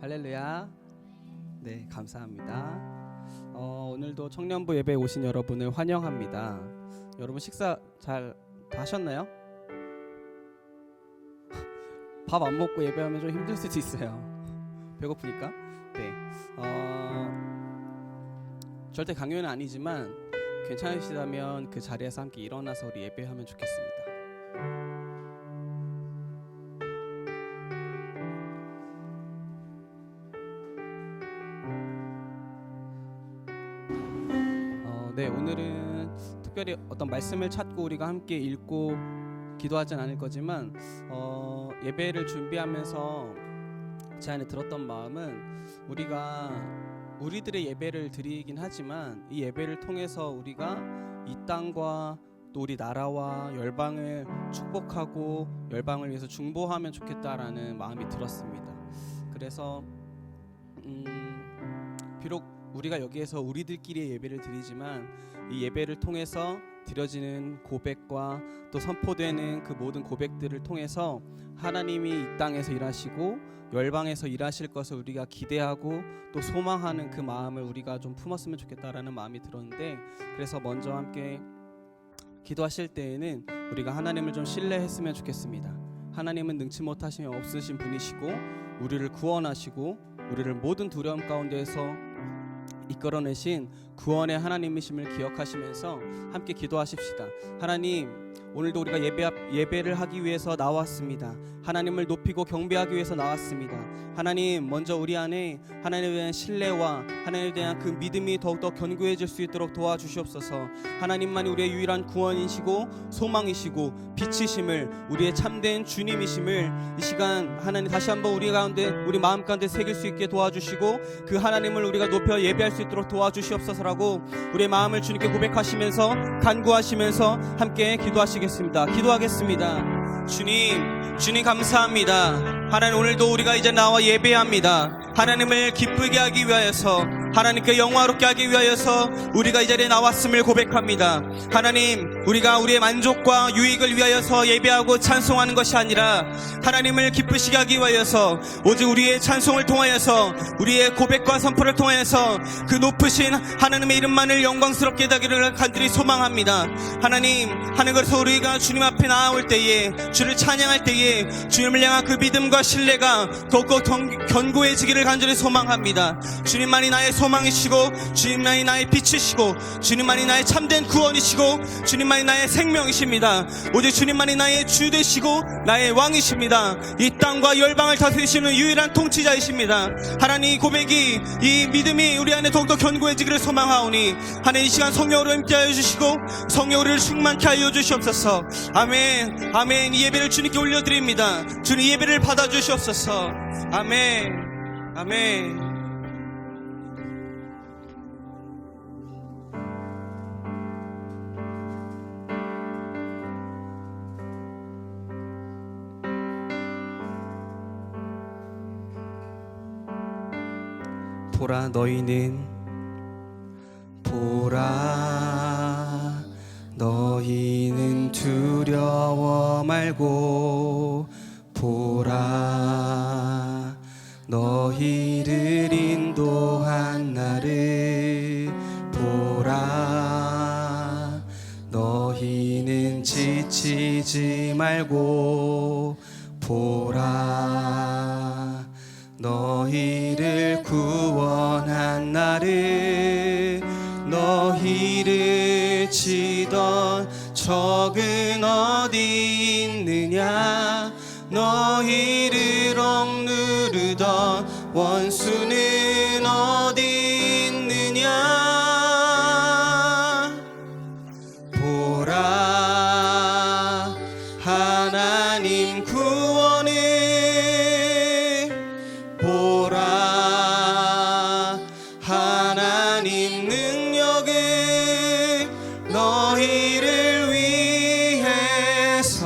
할렐루야. 네, 감사합니다. 오늘도 청년부 예배에 오신 여러분을 환영합니다. 여러분 식사 잘 하셨나요? 밥 안 먹고 예배하면 좀 힘들 수도 있어요. 배고프니까. 네. 절대 강요는 아니지만 괜찮으시다면 그 자리에서 함께 일어나서 우리 예배하면 좋겠습니다. 네, 오늘은 특별히 어떤 말씀을 찾고 우리가 함께 읽고 기도하진 않을 거지만 예배를 준비하면서 제 안에 들었던 마음은 우리들의 예배를 드리긴 하지만 이 예배를 통해서 우리가 이 땅과 또 우리 나라와 열방을 축복하고 열방을 위해서 중보하면 좋겠다라는 마음이 들었습니다. 그래서 비록 우리가 여기에서 우리들끼리의 예배를 드리지만 이 예배를 통해서 드려지는 고백과 또 선포되는 그 모든 고백들을 통해서 하나님이 이 땅에서 일하시고 열방에서 일하실 것을 우리가 기대하고 또 소망하는 그 마음을 우리가 좀 품었으면 좋겠다라는 마음이 들었는데, 그래서 먼저 함께 기도하실 때에는 우리가 하나님을 좀 신뢰했으면 좋겠습니다. 하나님은 능치 못하심이 없으신 분이시고 우리를 구원하시고 우리를 모든 두려움 가운데에서 이끌어내신 구원의 하나님이심을 기억하시면서 함께 기도하십시다. 하나님, 오늘도 우리가 예배를 하기 위해서 나왔습니다. 하나님을 높이고 경배하기 위해서 나왔습니다. 하나님, 먼저 우리 안에 하나님에 대한 신뢰와 하나님에 대한 그 믿음이 더욱더 견고해질 수 있도록 도와주시옵소서. 하나님만이 우리의 유일한 구원이시고 소망이시고 빛이심을, 우리의 참된 주님이심을 이 시간 하나님 다시 한번 우리 마음 가운데 새길 수 있게 도와주시고 그 하나님을 우리가 높여 예배할 수 있도록 도와주시옵소서라고 우리의 마음을 주님께 고백하시면서 간구하시면서 함께 기도하시겠습니다. 기도하겠습니다. 주님 감사합니다. 하나님, 오늘도 우리가 이제 나와 예배합니다. 하나님을 기쁘게 하기 위하여서, 하나님께 영화롭게 하기 위하여서 우리가 이 자리에 나왔음을 고백합니다. 하나님, 우리가 우리의 만족과 유익을 위하여서 예배하고 찬송하는 것이 아니라 하나님을 기쁘시게 하기 위하여서 오직 우리의 찬송을 통하여서 우리의 고백과 선포를 통하여서 그 높으신 하나님의 이름만을 영광스럽게 하기를 간절히 소망합니다. 하나님, 하늘에서 우리가 주님 앞에 나아올 때에, 주를 찬양할 때에 주님을 향한 그 믿음과 신뢰가 더욱더 견고해지기를 간절히 소망합니다. 주님만이 나의 소망이시고 주님만이 나의 빛이시고 주님만이 나의 참된 구원이시고 주님만이 나의 생명이십니다. 오직 주님만이 나의 주 되시고 나의 왕이십니다. 이 땅과 열방을 다스리시는 유일한 통치자이십니다. 하나님, 이 고백이, 이 믿음이 우리 안에 더욱더 견고해지기를 소망하오니 하나님, 이 시간 성령으로 함께하여 주시고 성령으로 충만케 하여 주시옵소서. 아멘. 아멘. 이 예배를 주님께 올려드립니다. 주님, 예배를 받아주시옵소서. 아멘. 아멘. 보라, 너희는 두려워 말고, 보라, 너희를 인도한 나를 보라, 너희는 지치지 말고, 보라, 너희를 구원한 나를, 너희를 치던 적은 어디 있느냐, 너희를 억누르던 원수는 어디 있느냐. 보라, 하나님 구원을, 보라, 하나님 능력을, 너희를 위해서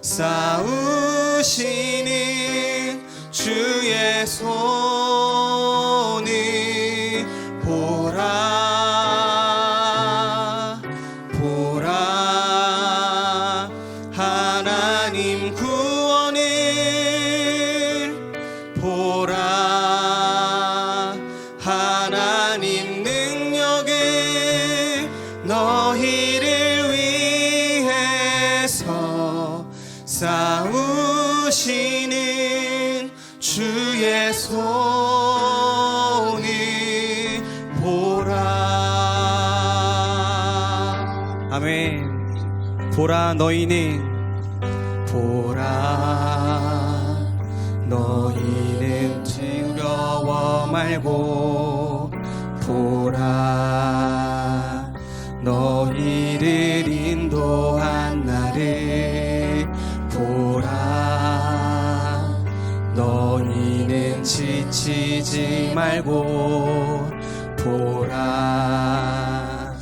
싸우시는 주의 손을 보라, 보라, 하나님 구원을 보라. 싸우시는 주의 손이 보라. 아멘. 보라 너희는 두려워 말고 보라 너희를 인도한 나를 보라 너희는 지치지 말고 보라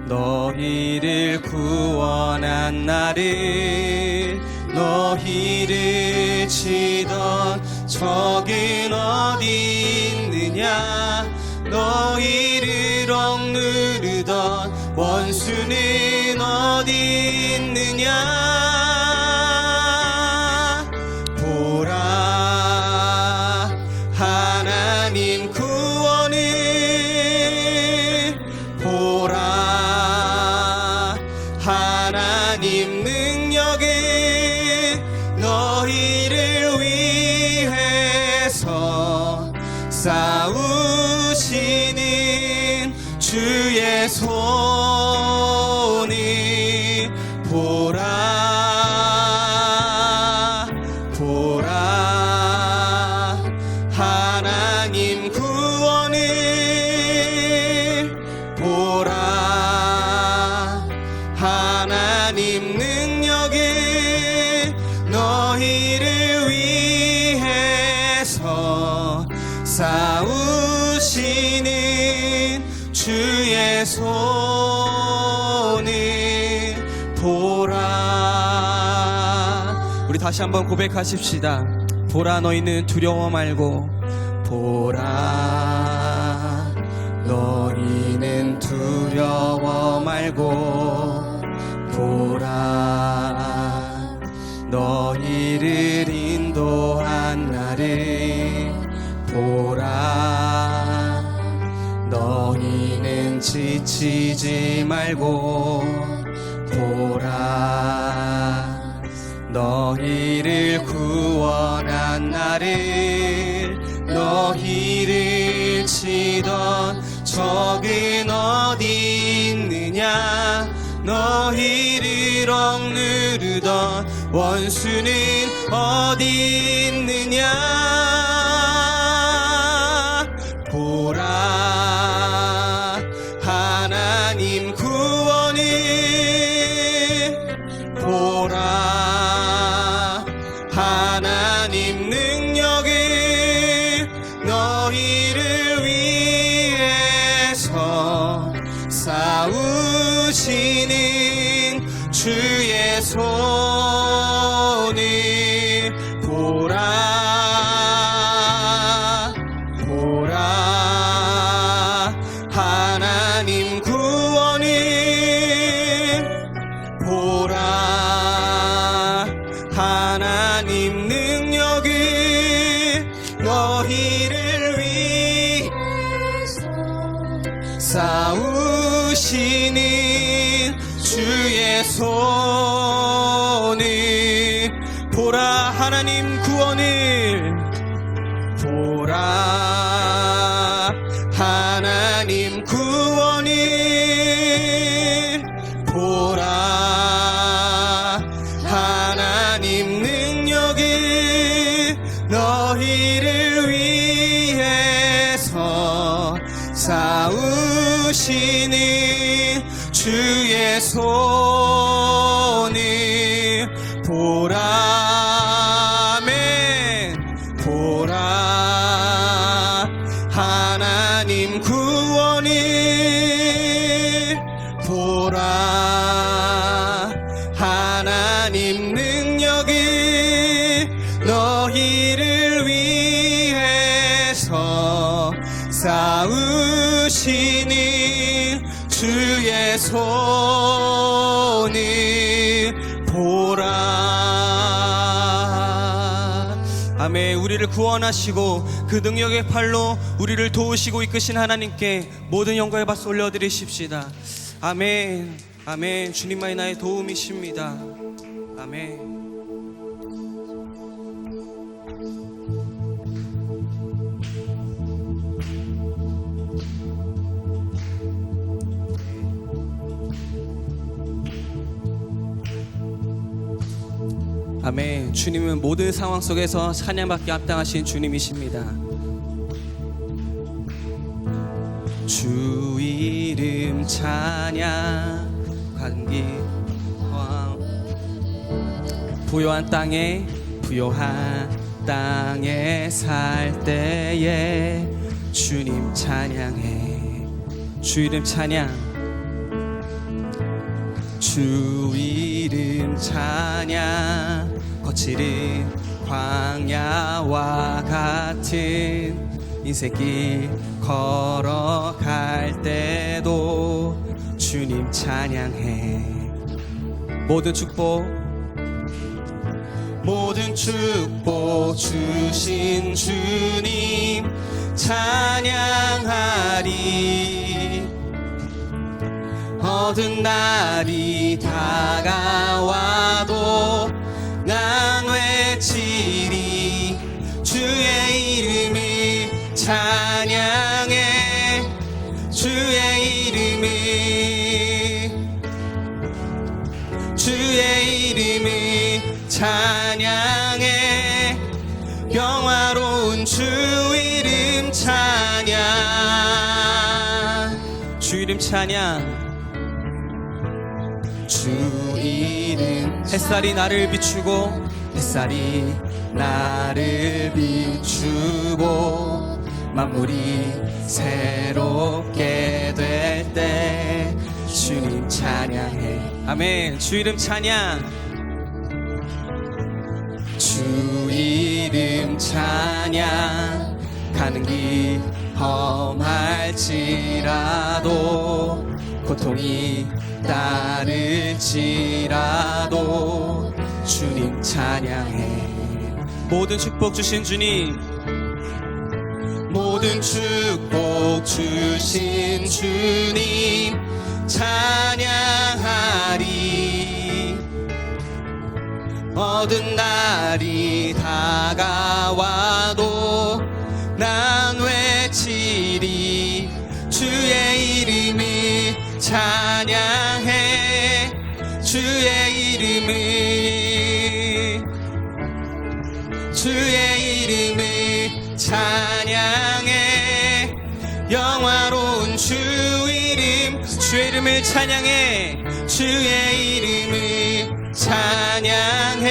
너희를 구원한 나를 너희를 치던 적은 어디 있느냐 너희를 억누르던 원수는 어디 있느냐 보라 하나님 구원을 보라 하나님 능력을 너희를 위해서 싸우시는 주의 손이 보라 하나님 구원을 보라 하나님 능력을 너희를 위해서 싸우시는 주의 손을 보라. 우리 다시 한번 고백하십시다. 보라 너희는 두려워 말고 보라 너희는 두려워 말고 보라 너희를 인도한 나를 보라 너희는 지치지 말고 보라 너희를 구원한 나를 너희를 치던 적은 어디 있느냐 너희를 억누르던 원수는 어디 있느냐 보라 하나님 구원을 보라 하나님 능력을 너희를 위해서 싸우시는 주의 손을 보라 하나님 구원을 보라 하나님 능력을 너희를 위해서 싸우시는 주의 손을 보라 하나님 구원을 보라 하나님 구원을 보라 하나님 능력을 너희를 위해서 싸우시는 주의 손을 보라 아멘 보라 하나님 구원을 보라 하나님 능력을 너희를 위해서 싸우시는 주의 손을 보라 아멘 우리를 구원하시고 그 능력의 팔로 우리를 도우시고 이끄신 하나님께 모든 영광의 박수 올려드리십시다 아멘 아멘 주님만이 나의 도움이십니다 아멘 아멘. 주님은 모든 상황 속에서 찬양받기 합당하신 주님이십니다. 주 이름 찬양 관기 부요한 땅에 살 때에 주님 찬양해. 주 이름 찬양. 주 이름 찬양. 거칠은 광야와 같은 인생길 걸어갈 때도 주님 찬양해. 모든 축복 주신 주님 찬양하리. 어두운 날이 다가와도 난 외치리. 주의 이름을 찬양해. 주의 이름을 찬양해. 영화로운 주 이름 찬양. 주 이름 찬양. 주 이름. 햇살이 나를 비추고 만물이 새롭게 될 때 주님 찬양해. 아멘. 주 이름 찬양. 주 이름 찬양. 가는 길 험할지라도 고통이 따를지라도 주님 찬양해. 모든 축복 주신 주님. 모든 축복 주신 주님 찬양하리. 어두운 날이 다가와도 난 외치리. 주의 이름을 찬양해. 주의 이름을 찬양해. 영화로운 주 이름. 주의 이름을 찬양해. 주의 이름을 찬양해.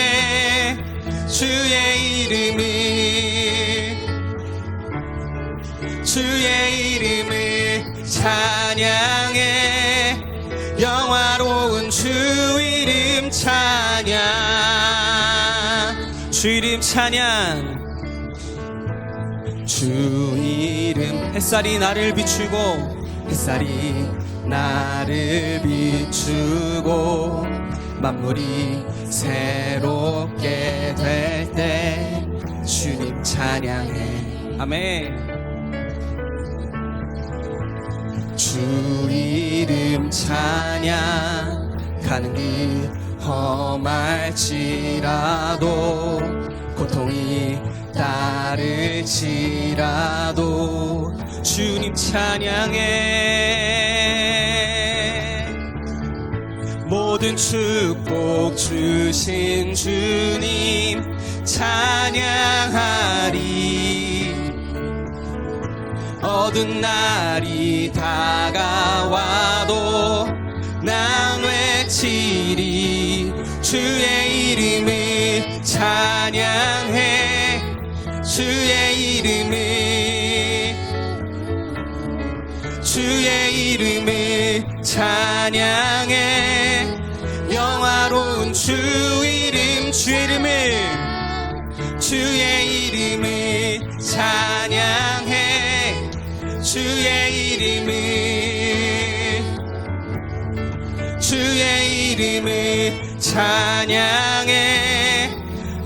주의 이름을 찬양해. 영화로운 주 이름 찬양. 주 이름 찬양. 주 이름. 햇살이 나를 비추고 만물이 새롭게 될 때 주님 찬양해. 아멘. 주 이름 찬양. 가는 길 험할지라도 고통이 따를지라도 주님 찬양해. 모든 축복 주신 주님 찬양하리. 어두운 날이 다가와도 난 외치리. 주의 이름을 찬양해. 주의 이름을 찬양해. 영화로운 주 이름. 주의 이름을 찬양해. 주의 이름을 찬양해.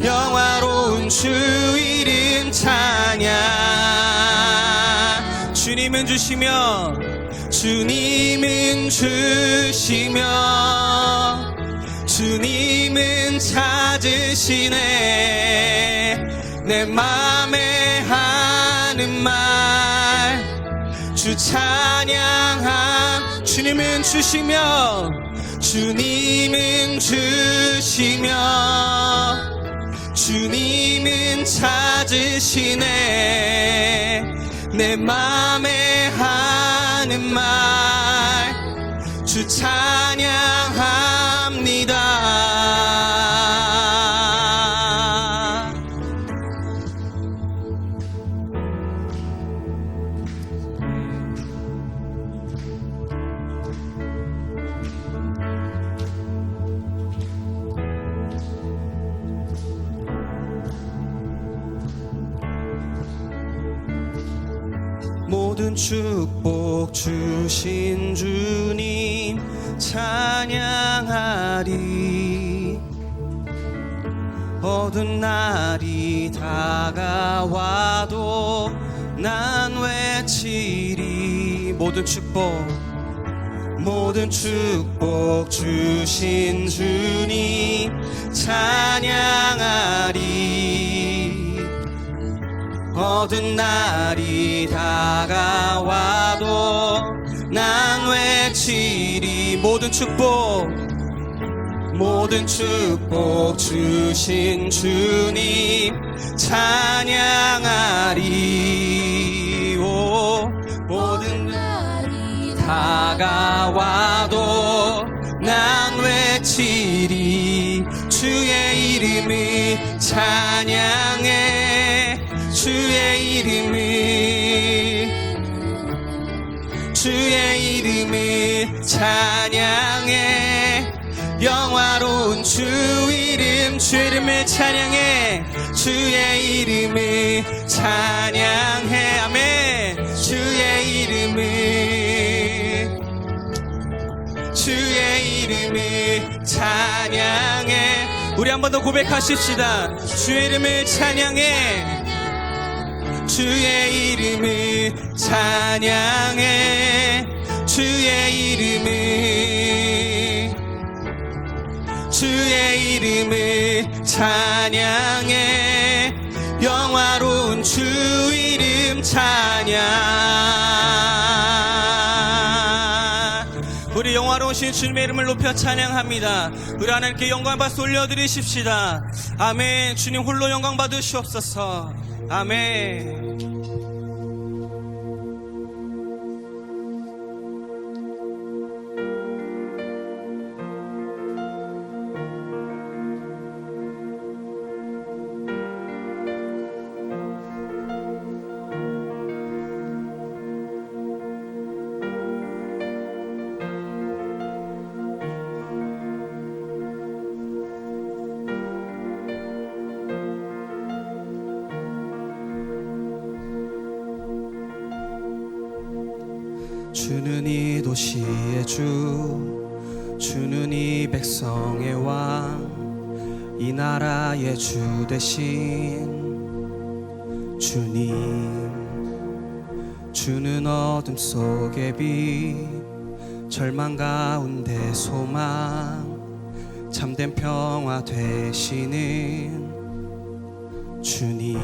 영화로운 주 이름 찬양. 주님은 주시며 주님은 찾으시네. 내 맘에 하는 말 주 찬양함. 주님은 주시며 주님은 주시며 주님은 찾으시네. 내 맘에 하는 말 주 찬양합니다. 모든 축복 주신 주님 찬양하리. 어두운 날이 다가와도 난 외치리. 모든 축복 주신 주님 찬양하리. 어두운 날이 다가와도 난 외치리. 모든 축복 주신 주님 찬양하리. 모든 날이 다가와도 난 외치리. 주의 이름을 찬양해. 주의 이름을 찬양해. 영화로운 주 이름, 주의 이름을 찬양해. 주의 이름을 찬양해. 아멘. 주의 이름을 찬양해. 우리 한 번 더 고백하십시다. 주의 이름을 찬양해. 주의 이름을 찬양해. 주의 이름을 찬양해. 영화로운 주 이름 찬양. 우리 영화로우신 주님의 이름을 높여 찬양합니다. 우리 하나님께 영광 받아 올려드리십시다. 아멘. 주님 홀로 영광 받으시옵소서. 아멘. 주는 이 도시의 주, 주는 이 백성의 왕, 이 나라의 주 되신 주님. 주는 어둠 속의 빛, 절망 가운데 소망, 참된 평화 되시는 주님.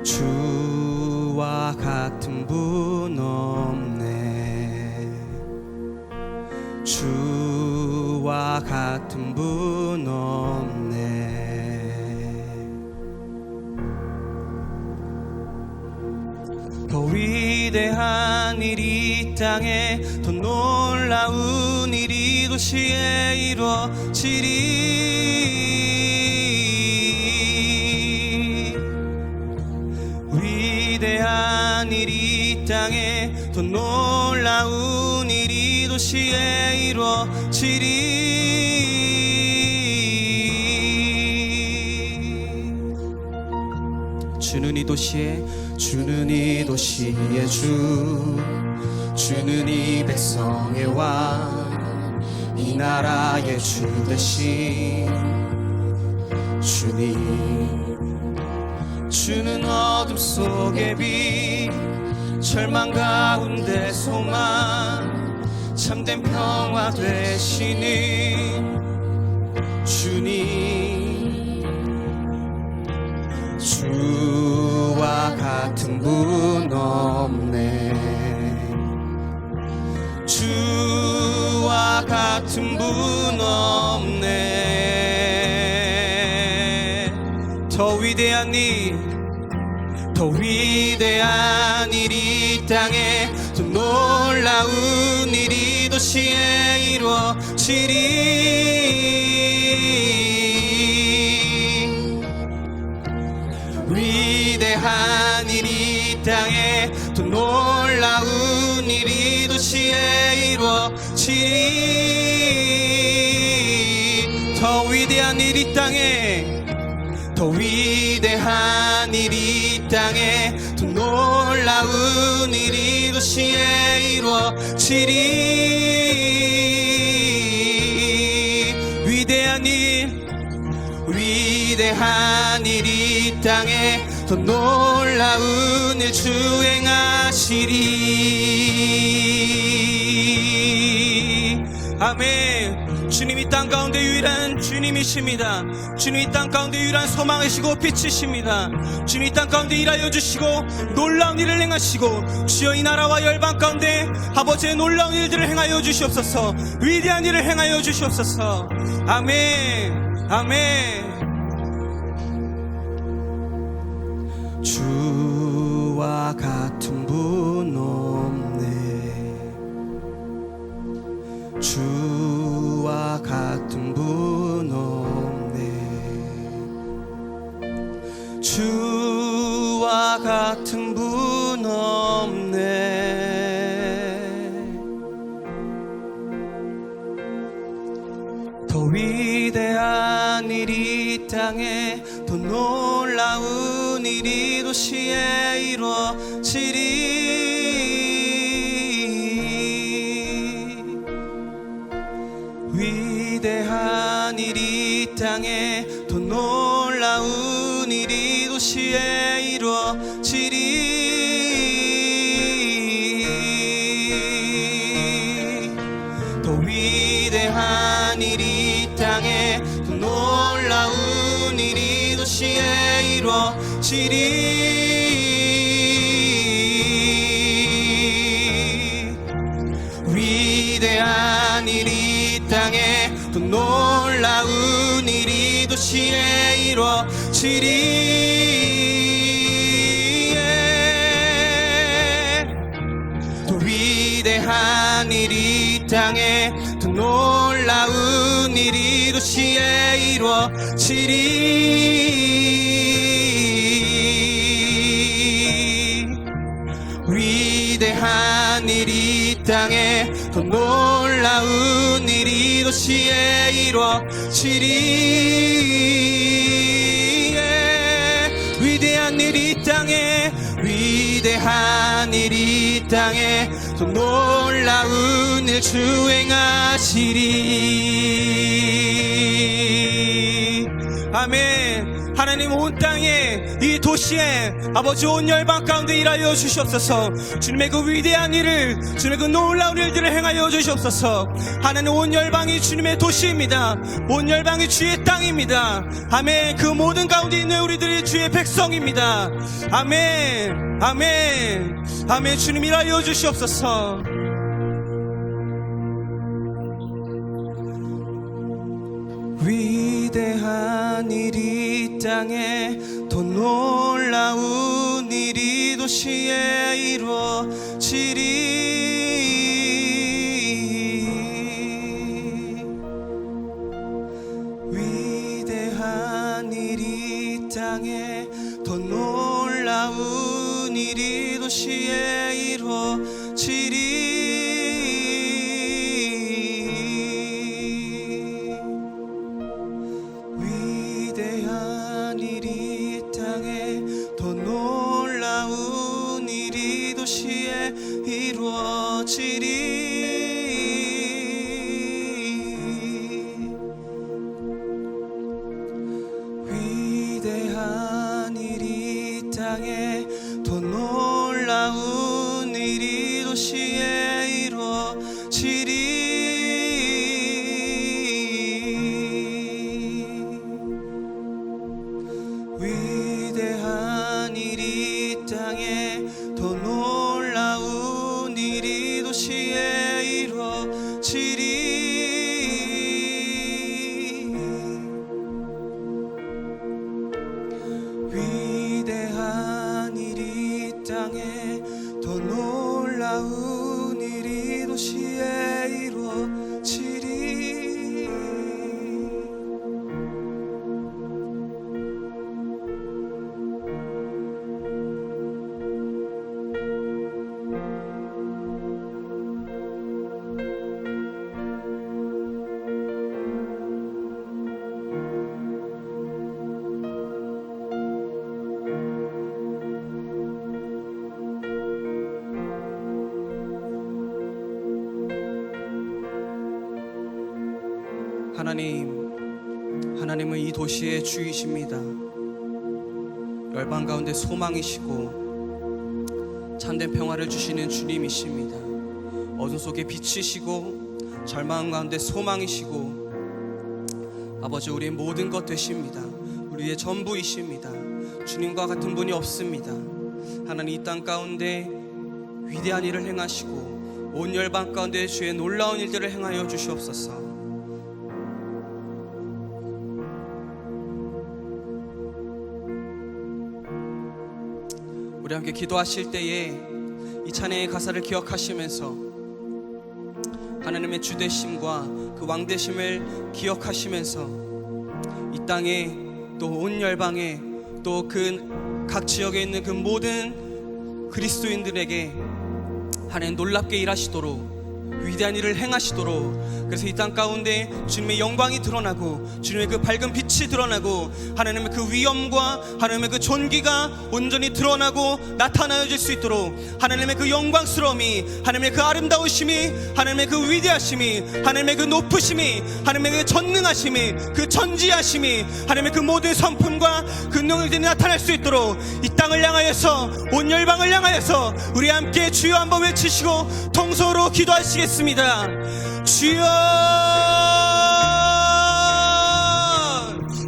주와 같은 분 없네. 주와 같은 분 없네. 더 위대한 일이 이 땅에, 더 놀라운 일이 도시에 이루어지리. 위대한 일이 이 땅에, 더 놀라운 일이 도시에 이루어지리. 주는 이 도시의 주, 주는 이 백성의 왕, 이 나라의 주 되신 주님. 주는 어둠 속의 빛, 절망 가운데 소망, 참된 평화 되시는 주님. 주와 같은 분 없네. 주 더 위대한 일, 더 위대한 일이 이 땅에, 더 놀라운 일이 도시에 이루어지리. 위대한 일이 이 땅에, 더 놀라운 일이 도시에 이루어지리. 더 위대한 일이 이 땅에, 더 위대한 일이 이 땅에, 더 놀라운 일이 도시에 이루어지리. 위대한 일, 위대한 일이 이 땅에, 더 놀라운 일 주행하시리. 아멘. 주님 이 땅 가운데 유일한 주님이십니다. 주님 이 땅 가운데 유일한 소망이시고 빛이십니다. 주님 이 땅 가운데 일하여 주시고 놀라운 일을 행하시고, 주여 이 나라와 열방 가운데 아버지의 놀라운 일들을 행하여 주시옵소서. 위대한 일을 행하여 주시옵소서. 아멘. 아멘. 주와 같은 분 없네. 주와 같은 분 없네. 주와 같은 분 없네. 더 위대한 일이 이 땅에, 더 놀라운 일이 도시에 이루어지리. 위대한 일이 이 땅에, 더 놀라운 일이 도시에 이루어지리. 더 위대한 일이 이 땅에, 더 놀라운 일이 도시에 이루어지리. 위대한 일이 이 땅에, 더 놀라운 일이 도시에 이루어지리. 더 위대한 일이 이 땅에, 더 놀라운 일이 도시에 이루어지리. 위대한 일이 이 땅에, 더 놀라운 일이 도시에 이루어지리. 위대한 일이 이 땅에, 위대한 일이 이 땅에, 더 놀라운 일 주행하시리. 아멘. 하나님 온 땅에, 이 도시에, 아버지 온 열방 가운데 일하여 주시옵소서. 주님의 그 위대한 일을, 주님의 그 놀라운 일들을 행하여 주시옵소서. 하나님 온 열방이 주님의 도시입니다. 온 열방이 주의 땅입니다. 아멘. 그 모든 가운데 있는 우리들이 주의 백성입니다. 아멘. 아멘. 아멘. 주님 일하여 주시옵소서. 위대한 일이 이 땅에, 더 놀라운 일이 도시에 이루어지리. 위대한 일이 이 땅에, 더 놀라운 일이 도시에 이루어지리. 위대한 일이 이 땅에, 더 놀라운 일이 도시에 이루어지리. 위대한 일이 이 땅에, 더 놀라운 일이 도시에 이루어지리. 위대한 일이 이 땅에, 더 놀라운 일이 도시에 이루어지리. 땅에 더 놀라운 일이 도시에 이루어지리. 하나님은 이 도시의 주이십니다. 열방 가운데 소망이시고 참된 평화를 주시는 주님이십니다. 어둠 속에 빛이시고 절망 가운데 소망이시고 아버지, 우리의 모든 것 되십니다. 우리의 전부이십니다. 주님과 같은 분이 없습니다. 하나님, 이 땅 가운데 위대한 일을 행하시고 온 열방 가운데 주의 놀라운 일들을 행하여 주시옵소서. 우리 함께 기도하실 때에 이 찬양의 가사를 기억하시면서 하나님의 주되심과 그 왕되심을 기억하시면서 이 땅에 또 온 열방에 또 그 각 지역에 있는 그 모든 그리스도인들에게 하나님 놀랍게 일하시도록 위대한 일을 행하시도록, 그래서 이 땅 가운데 주님의 영광이 드러나고 주님의 그 밝은 빛이 드러나고 하나님의 그 위엄과 하나님의 그 존귀가 온전히 드러나고 나타나질 수 있도록 하나님의 그 영광스러움이, 하나님의 그 아름다우심이, 하나님의 그 위대하심이, 하나님의 그 높으심이, 하나님의 그 전능하심이, 그 전지하심이, 하나님의 그 모든 성품과 그 능력들이 나타날 수 있도록 이 땅을 향하여서, 온 열방을 향하여서 우리 함께 주여 한번 외치시고 통성으로 기도하시겠습니다. 주여,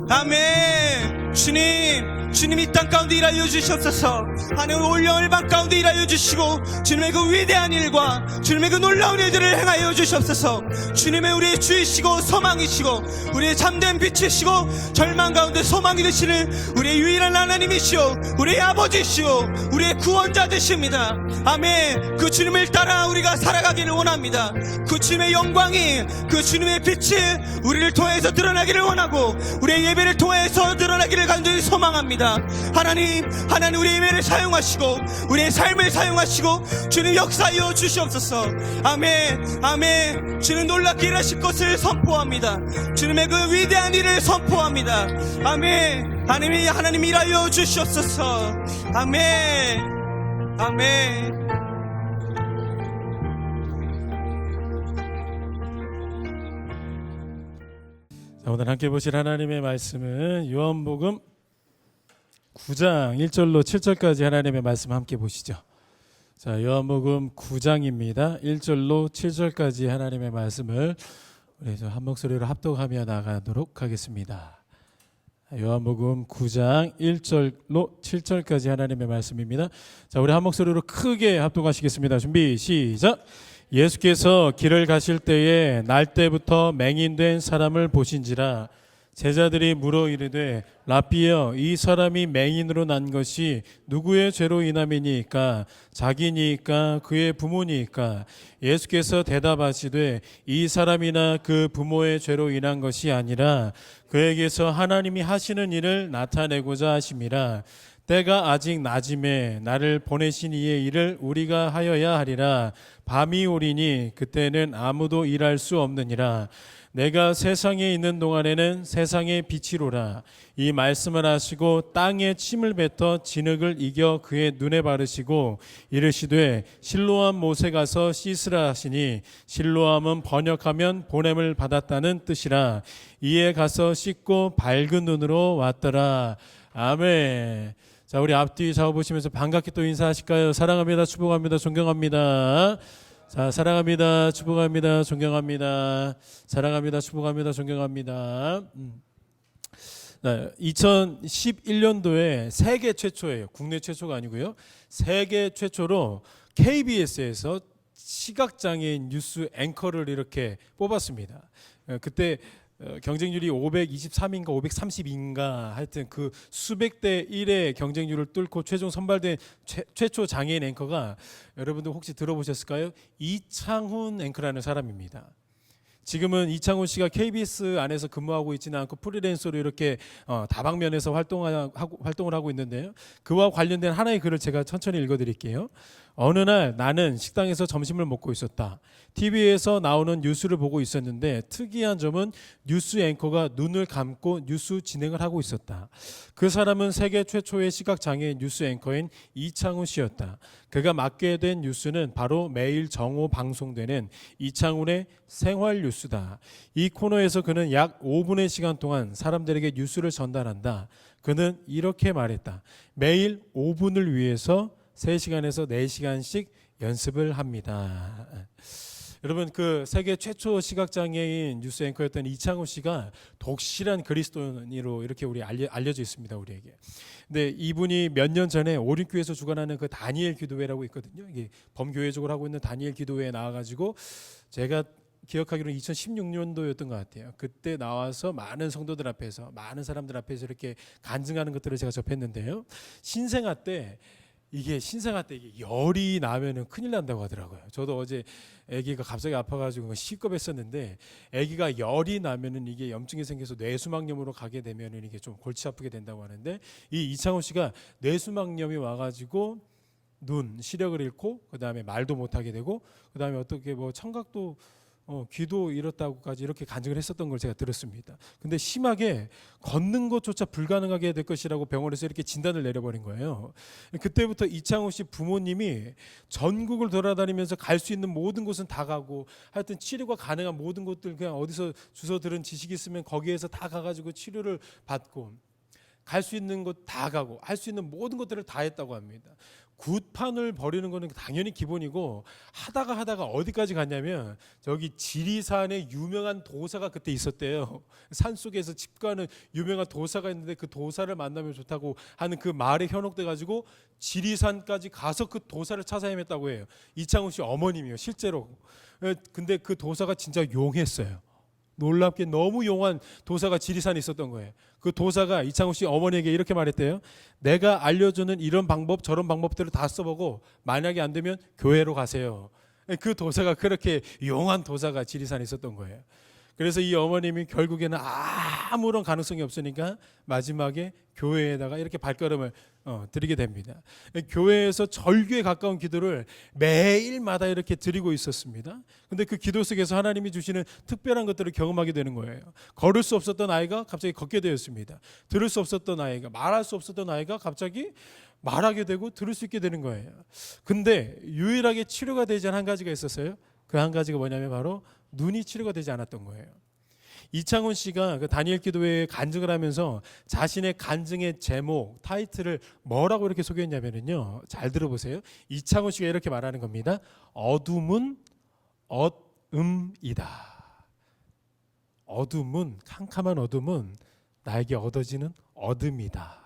아멘. 주님 이 땅 가운데 일하여 주시옵소서. 하나님, 올 열방 가운데 일하여 주시고 주님의 그 위대한 일과 주님의 그 놀라운 일들을 행하여 주시옵소서. 주님의 우리의 주이시고 소망이시고 우리의 참된 빛이시고 절망 가운데 소망이 되시는 우리의 유일한 하나님이시오, 우리의 아버지시오, 우리의 구원자 되십니다. 아멘. 그 주님을 따라 우리가 살아가기를 원합니다. 그 주님의 영광이, 그 주님의 빛이 우리를 통해서 드러나기를 원하고 우리의 예배를 통해서 드러나기를 간절히 소망합니다. 하나님 우리의 예배를 사용하시고 우리의 삶을 사용하시고 주님 역사하여 주시옵소서. 아멘. 아멘. 주님 놀랍게 일하실 것을 선포합니다. 주님의 그 위대한 일을 선포합니다. 아멘. 하나님 일하여 주시옵소서. 아멘. 아멘. 자, 오늘 함께 보실 하나님의 말씀은 요한복음 9장 1절로 7절까지 하나님의 말씀 함께 보시죠. 자, 요한복음 9장입니다. 1절로 7절까지 하나님의 말씀을 우리 한 목소리로 합독하며 나가도록 하겠습니다. 요한복음 9장 1절로 7절까지 하나님의 말씀입니다. 자, 우리 한 목소리로 크게 합독하시겠습니다. 준비 시작. 예수께서 길을 가실 때에 날 때부터 맹인된 사람을 보신지라. 제자들이 물어 이르되 라삐여, 이 사람이 맹인으로 난 것이 누구의 죄로 인함이니까? 자기니까 그의 부모니까? 예수께서 대답하시되 이 사람이나 그 부모의 죄로 인한 것이 아니라 그에게서 하나님이 하시는 일을 나타내고자 하심이라. 때가 아직 낮음에 나를 보내신 이의 일을 우리가 하여야 하리라. 밤이 오리니 그때는 아무도 일할 수 없느니라. 내가 세상에 있는 동안에는 세상의 빛이로라. 이 말씀을 하시고 땅에 침을 뱉어 진흙을 이겨 그의 눈에 바르시고 이르시되 실로암 못에 가서 씻으라 하시니, 실로암은 번역하면 보냄을 받았다는 뜻이라. 이에 가서 씻고 밝은 눈으로 왔더라. 아멘. 자, 우리 앞뒤 잡아보시면서 반갑게 또 인사하실까요? 사랑합니다, 축복합니다, 존경합니다. 자, 사랑합니다, 축복합니다, 존경합니다. 사랑합니다, 축복합니다, 존경합니다. 2011년도에 세계 최초예요. 국내 최초가 아니고요. 세계 최초로 KBS에서 시각장애인 뉴스 앵커를 이렇게 뽑았습니다. 그때 경쟁률이 523인가 530인가 하여튼 그 수백 대 1의 경쟁률을 뚫고 최종 선발된 최초 장애인 앵커가 여러분들 혹시 들어보셨을까요? 이창훈 앵커라는 사람입니다. 지금은 이창훈 씨가 KBS 안에서 근무하고 있지는 않고 프리랜서로 이렇게 다방면에서 활동을 하고 있는데요. 그와 관련된 하나의 글을 제가 천천히 읽어드릴게요. 어느 날 나는 식당에서 점심을 먹고 있었다. TV에서 나오는 뉴스를 보고 있었는데 특이한 점은 뉴스 앵커가 눈을 감고 뉴스 진행을 하고 있었다. 그 사람은 세계 최초의 시각장애인 뉴스 앵커인 이창훈 씨였다. 그가 맡게 된 뉴스는 바로 매일 정오 방송되는 이창훈의 생활 뉴스다. 이 코너에서 그는 약 5분의 시간 동안 사람들에게 뉴스를 전달한다. 그는 이렇게 말했다. 매일 5분을 위해서 3시간에서 4시간씩 연습을 합니다. 여러분 그 세계 최초 시각장애인 뉴스 앵커였던 이창훈 씨가 독실한 그리스도인으로 이렇게 우리 알려져 있습니다. 우리에게. 근데 이분이 몇 년 전에 오륜교에서 주관하는 그 다니엘 기도회라고 있거든요. 이게 범교회적으로 하고 있는 다니엘 기도회에 나와가지고 제가 기억하기로는 2016년도였던 것 같아요. 그때 나와서 많은 성도들 앞에서 많은 사람들 앞에서 이렇게 간증하는 것들을 제가 접했는데요. 신생아 때 이게 열이 나면은 큰일 난다고 하더라고요. 저도 어제 아기가 갑자기 아파가지고 시겁했었는데 아기가 열이 나면은 이게 염증이 생겨서 뇌수막염으로 가게 되면은 이게 좀 골치 아프게 된다고 하는데 이 이창훈 씨가 뇌수막염이 와가지고 눈 시력을 잃고 그 다음에 말도 못하게 되고 그 다음에 어떻게 뭐 청각도 귀도 잃었다고까지 이렇게 간증을 했었던 걸 제가 들었습니다. 근데 심하게 걷는 것조차 불가능하게 될 것이라고 병원에서 이렇게 진단을 내려버린 거예요. 그때부터 이창훈 씨 부모님이 전국을 돌아다니면서 갈 수 있는 모든 곳은 다 가고 하여튼 치료가 가능한 모든 곳들 그냥 어디서 주워 들은 지식이 있으면 거기에서 다 가가지고 치료를 받고 갈 수 있는 곳 다 가고 할 수 있는 모든 것들을 다 했다고 합니다. 굿판을 버리는 거는 당연히 기본이고 하다가 어디까지 갔냐면 저기 지리산에 유명한 도사가 그때 있었대요. 산속에서 집가는 유명한 도사가 있는데 그 도사를 만나면 좋다고 하는 그 말에 현혹돼 가지고 지리산까지 가서 그 도사를 찾아 헤맸다고 해요. 이창훈 씨 어머님이요 실제로. 근데 그 도사가 진짜 용했어요. 놀랍게 너무 용한 도사가 지리산에 있었던 거예요. 그 도사가 이창훈 씨 어머니에게 이렇게 말했대요. 내가 알려주는 이런 방법 저런 방법들을 다 써보고 만약에 안 되면 교회로 가세요. 그 도사가 그렇게 용한 도사가 지리산에 있었던 거예요. 그래서 이 어머님이 결국에는 아무런 가능성이 없으니까 마지막에 교회에다가 이렇게 발걸음을 드리게 됩니다. 교회에서 절규에 가까운 기도를 매일마다 이렇게 드리고 있었습니다. 근데 그 기도 속에서 하나님이 주시는 특별한 것들을 경험하게 되는 거예요. 걸을 수 없었던 아이가 갑자기 걷게 되었습니다. 들을 수 없었던 아이가 말할 수 없었던 아이가 갑자기 말하게 되고 들을 수 있게 되는 거예요. 근데 유일하게 치료가 되지 않은 한 가지가 있었어요. 그 한 가지가 뭐냐면 바로 눈이 치료가 되지 않았던 거예요. 이창훈 씨가 그 다니엘 기도회에 간증을 하면서 자신의 간증의 제목, 타이틀을 뭐라고 이렇게 소개했냐면요. 잘 들어보세요. 이창훈 씨가 이렇게 말하는 겁니다. 어둠은 어음이다. 어둠은 캄캄한 어둠은 나에게 얻어지는 어둠이다.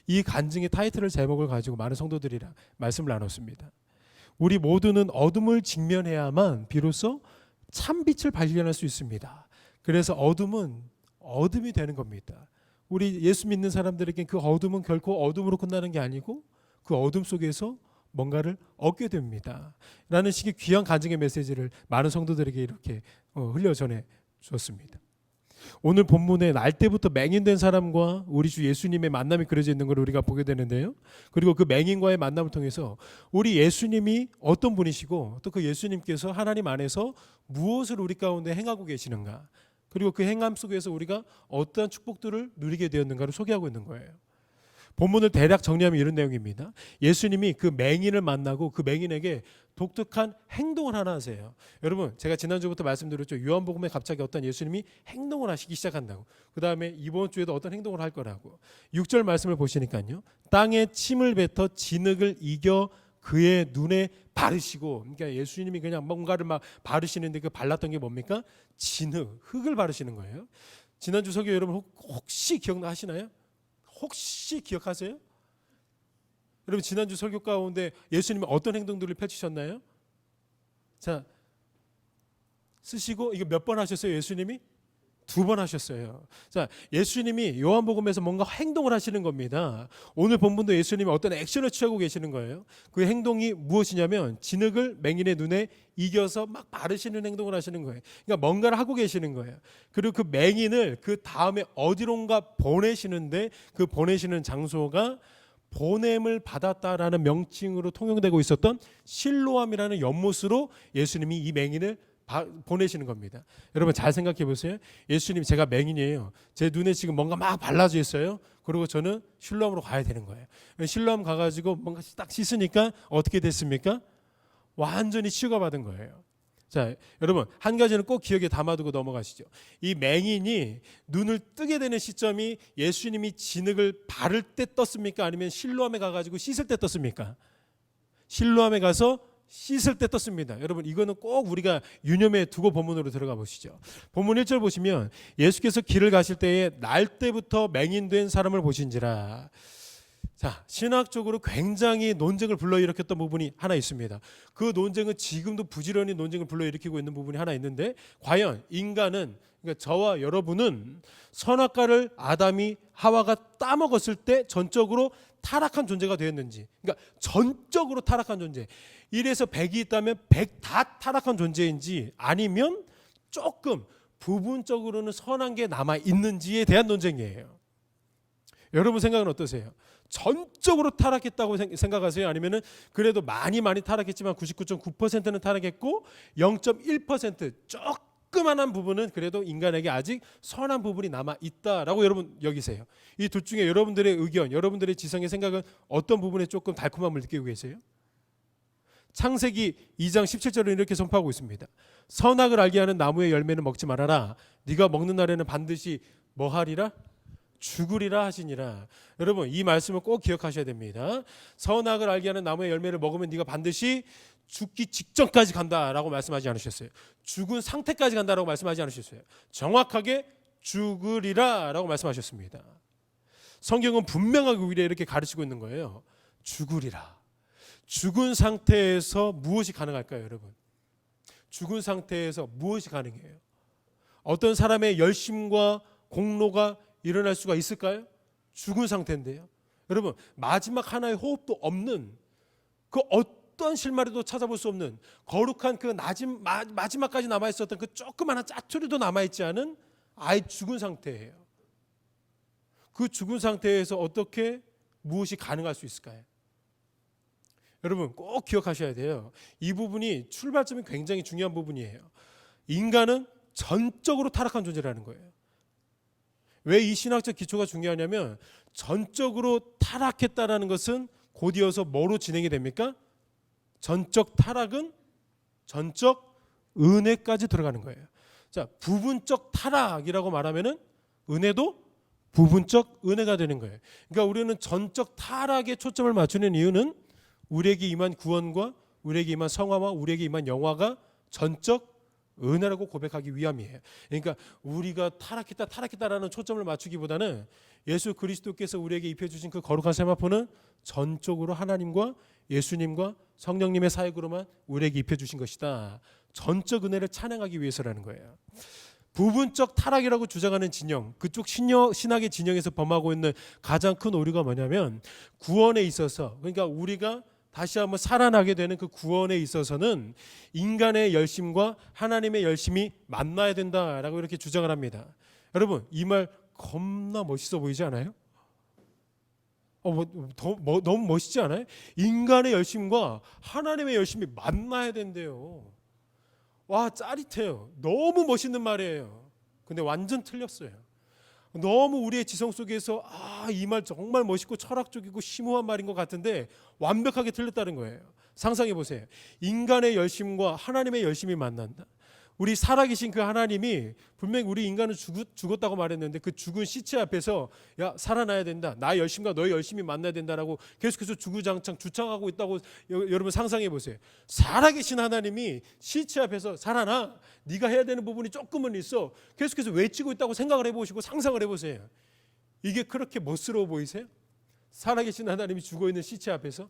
이 간증의 타이틀을 제목을 가지고 많은 성도들이랑 말씀을 나눴습니다. 우리 모두는 어둠을 직면해야만 비로소 참빛을 발견할 수 있습니다. 그래서 어둠은 어둠이 되는 겁니다. 우리 예수 믿는 사람들에게 그 어둠은 결코 어둠으로 끝나는 게 아니고 그 어둠 속에서 뭔가를 얻게 됩니다. 라는 식의 귀한 간증의 메시지를 많은 성도들에게 이렇게 흘려 전해 주었습니다. 오늘 본문에 날 때부터 맹인된 사람과 우리 주 예수님의 만남이 그려져 있는 걸 우리가 보게 되는데요. 그리고 그 맹인과의 만남을 통해서 우리 예수님이 어떤 분이시고 또 그 예수님께서 하나님 안에서 무엇을 우리 가운데 행하고 계시는가, 그리고 그 행함 속에서 우리가 어떠한 축복들을 누리게 되었는가를 소개하고 있는 거예요. 본문을 대략 정리하면 이런 내용입니다. 예수님이 그 맹인을 만나고 그 맹인에게 독특한 행동을 하나 하세요. 여러분, 제가 지난주부터 말씀드렸죠. 요한복음에 갑자기 어떤 예수님이 행동을 하시기 시작한다고. 그 다음에 이번 주에도 어떤 행동을 할 거라고. 6절 말씀을 보시니까요. 땅에 침을 뱉어 진흙을 이겨 그의 눈에 바르시고, 그러니까 예수님이 그냥 뭔가를 막 바르시는데 그 발랐던 게 뭡니까? 진흙, 흙을 바르시는 거예요. 지난주 설교 여러분 혹시 기억나시나요? 혹시 기억하세요? 여러분 지난주 설교 가운데 예수님이 어떤 행동들을 펼치셨나요? 자, 쓰시고 이거 몇 번 하셨어요? 예수님이 2번 하셨어요. 자, 예수님이 요한복음에서 뭔가 행동을 하시는 겁니다. 오늘 본문도 예수님이 어떤 액션을 취하고 계시는 거예요. 그 행동이 무엇이냐면 진흙을 맹인의 눈에 이겨서 막 바르시는 행동을 하시는 거예요. 그러니까 뭔가를 하고 계시는 거예요. 그리고 그 맹인을 그 다음에 어디론가 보내시는데 그 보내시는 장소가 보냄을 받았다라는 명칭으로 통용되고 있었던 실로암이라는 연못으로 예수님이 이 맹인을 보내시는 겁니다. 여러분 잘 생각해 보세요. 예수님, 제가 맹인이에요. 제 눈에 지금 뭔가 막 발라져 있어요. 그리고 저는 실로암으로 가야 되는 거예요. 실로암 가가지고 뭔가 딱 씻으니까 어떻게 됐습니까? 완전히 치유가 받은 거예요. 자, 여러분 한 가지는 꼭 기억에 담아두고 넘어가시죠. 이 맹인이 눈을 뜨게 되는 시점이 예수님이 진흙을 바를 때 떴습니까? 아니면 실로암에 가가지고 씻을 때 떴습니까? 실로암에 가서 씻을 때 떴습니다. 여러분 이거는 꼭 우리가 유념해 두고 본문으로 들어가 보시죠. 본문 1절 보시면 예수께서 길을 가실 때에 날 때부터 맹인된 사람을 보신지라. 자, 신학적으로 굉장히 논쟁을 불러일으켰던 부분이 하나 있습니다. 그 논쟁은 지금도 부지런히 논쟁을 불러일으키고 있는 부분이 하나 있는데, 과연 인간은, 그러니까 저와 여러분은 선악과를 아담이 하와가 따먹었을 때 전적으로 타락한 존재가 되었는지, 그러니까 전적으로 타락한 존재, 1에서 100이 있다면 100 다 타락한 존재인지, 아니면 조금 부분적으로는 선한 게 남아 있는지에 대한 논쟁이에요. 여러분 생각은 어떠세요? 전적으로 타락했다고 생각하세요? 아니면은 그래도 많이 타락했지만 99.9%는 타락했고 0.1% 조그만한 부분은 그래도 인간에게 아직 선한 부분이 남아 있다라고 여러분 여기세요? 이 둘 중에 여러분들의 의견, 여러분들의 지성의 생각은 어떤 부분에 조금 달콤함을 느끼고 계세요? 창세기 2장 17절은 이렇게 선포하고 있습니다. 선악을 알게 하는 나무의 열매는 먹지 말아라. 네가 먹는 날에는 반드시 뭐 하리라? 죽으리라 하시니라. 여러분 이 말씀을 꼭 기억하셔야 됩니다. 선악을 알게 하는 나무의 열매를 먹으면 네가 반드시 죽기 직전까지 간다라고 말씀하지 않으셨어요. 죽은 상태까지 간다라고 말씀하지 않으셨어요. 정확하게 죽으리라라고 말씀하셨습니다. 성경은 분명하게 우리를 이렇게 가르치고 있는 거예요. 죽으리라. 죽은 상태에서 무엇이 가능할까요, 여러분? 죽은 상태에서 무엇이 가능해요? 어떤 사람의 열심과 공로가 일어날 수가 있을까요? 죽은 상태인데요. 여러분 마지막 하나의 호흡도 없는, 그 어떤 실마리도 찾아볼 수 없는 거룩한 그 마지막까지 남아있었던 그 조그마한 짜투리도 남아있지 않은 아예 죽은 상태예요. 그 죽은 상태에서 어떻게 무엇이 가능할 수 있을까요? 여러분 꼭 기억하셔야 돼요. 이 부분이 출발점이 굉장히 중요한 부분이에요. 인간은 전적으로 타락한 존재라는 거예요. 왜 이 신학적 기초가 중요하냐면 전적으로 타락했다라는 것은 곧이어서 뭐로 진행이 됩니까? 전적 타락은 전적 은혜까지 들어가는 거예요. 자, 부분적 타락이라고 말하면은 은혜도 부분적 은혜가 되는 거예요. 그러니까 우리는 전적 타락에 초점을 맞추는 이유는 우리에게 임한 구원과 우리에게 임한 성화와 우리에게 임한 영화가 전적 은혜라고 고백하기 위함이에요. 그러니까 우리가 타락했다라는 초점을 맞추기보다는 예수 그리스도께서 우리에게 입혀주신 그 거룩한 세마포는 전적으로 하나님과 예수님과 성령님의 사역으로만 우리에게 입혀주신 것이다. 전적 은혜를 찬양하기 위해서라는 거예요. 부분적 타락이라고 주장하는 진영, 그쪽 신학의 진영에서 범하고 있는 가장 큰 오류가 뭐냐면, 구원에 있어서, 그러니까 우리가 다시 한번 살아나게 되는 그 구원에 있어서는 인간의 열심과 하나님의 열심이 만나야 된다라고 이렇게 주장을 합니다. 여러분 이 말 겁나 멋있어 보이지 않아요? 너무 멋있지 않아요? 인간의 열심과 하나님의 열심이 만나야 된대요. 와, 짜릿해요. 너무 멋있는 말이에요. 근데 완전 틀렸어요. 너무 우리의 지성 속에서 이 말 정말 멋있고 철학적이고 심오한 말인 것 같은데 완벽하게 틀렸다는 거예요. 상상해 보세요. 인간의 열심과 하나님의 열심이 만난다. 우리 살아계신 그 하나님이 분명히 우리 인간은 죽었다고 말했는데 그 죽은 시체 앞에서 야, 살아나야 된다. 나의 열심과 너의 열심이 만나야 된다라고 계속해서 주구장창 주창하고 있다고 여러분 상상해 보세요. 살아계신 하나님이 시체 앞에서 살아나. 네가 해야 되는 부분이 조금은 있어. 계속해서 외치고 있다고 생각을 해보시고 상상을 해보세요. 이게 그렇게 멋스러워 보이세요? 살아계신 하나님이 죽어있는 시체 앞에서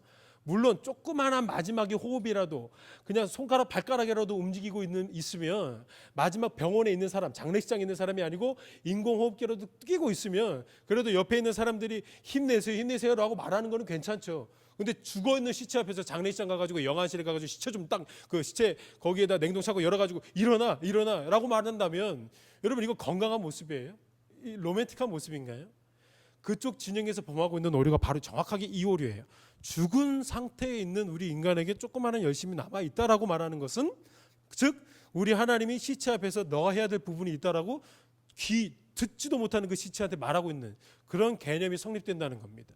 물론 조그마한 마지막에 호흡이라도 그냥 손가락 발가락이라도 움직이고 있으면 마지막 병원에 있는 사람, 장례식장에 있는 사람이 아니고 인공호흡기라도 끼고 있으면 그래도 옆에 있는 사람들이 힘내세요 힘내세요라고 말하는 거는 괜찮죠. 근데 죽어있는 시체 앞에서 장례식장 가가지고 영안실에 가가지고 시체 좀 딱 그 시체 거기에다 냉동차고 열어가지고 일어나라고 말한다면 여러분 이거 건강한 모습이에요? 이 로맨틱한 모습인가요? 그쪽 진영에서 범하고 있는 오류가 바로 정확하게 이 오류예요. 죽은 상태에 있는 우리 인간에게 조그마한 열심이 남아 있다라고 말하는 것은 즉 우리 하나님이 시체 앞에서 너가 해야 될 부분이 있다라고 귀 듣지도 못하는 그 시체한테 말하고 있는 그런 개념이 성립된다는 겁니다.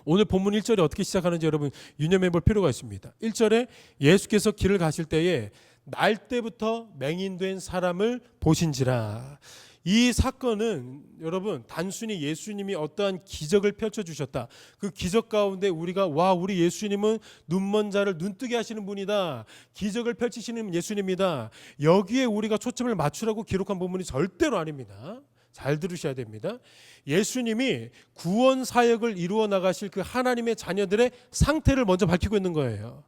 오늘 본문 1절이 어떻게 시작하는지 여러분 유념해 볼 필요가 있습니다. 1절에 예수께서 길을 가실 때에 날 때부터 맹인된 사람을 보신지라. 이 사건은 여러분 단순히 예수님이 어떠한 기적을 펼쳐주셨다. 그 기적 가운데 우리가 우리 예수님은 눈먼 자를 눈뜨게 하시는 분이다. 기적을 펼치시는 예수님이다. 여기에 우리가 초점을 맞추라고 기록한 본문이 절대로 아닙니다. 잘 들으셔야 됩니다. 예수님이 구원 사역을 이루어 나가실 그 하나님의 자녀들의 상태를 먼저 밝히고 있는 거예요.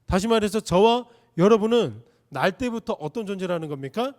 다시 말해서 저와 여러분은 날 때부터 어떤 존재라는 겁니까?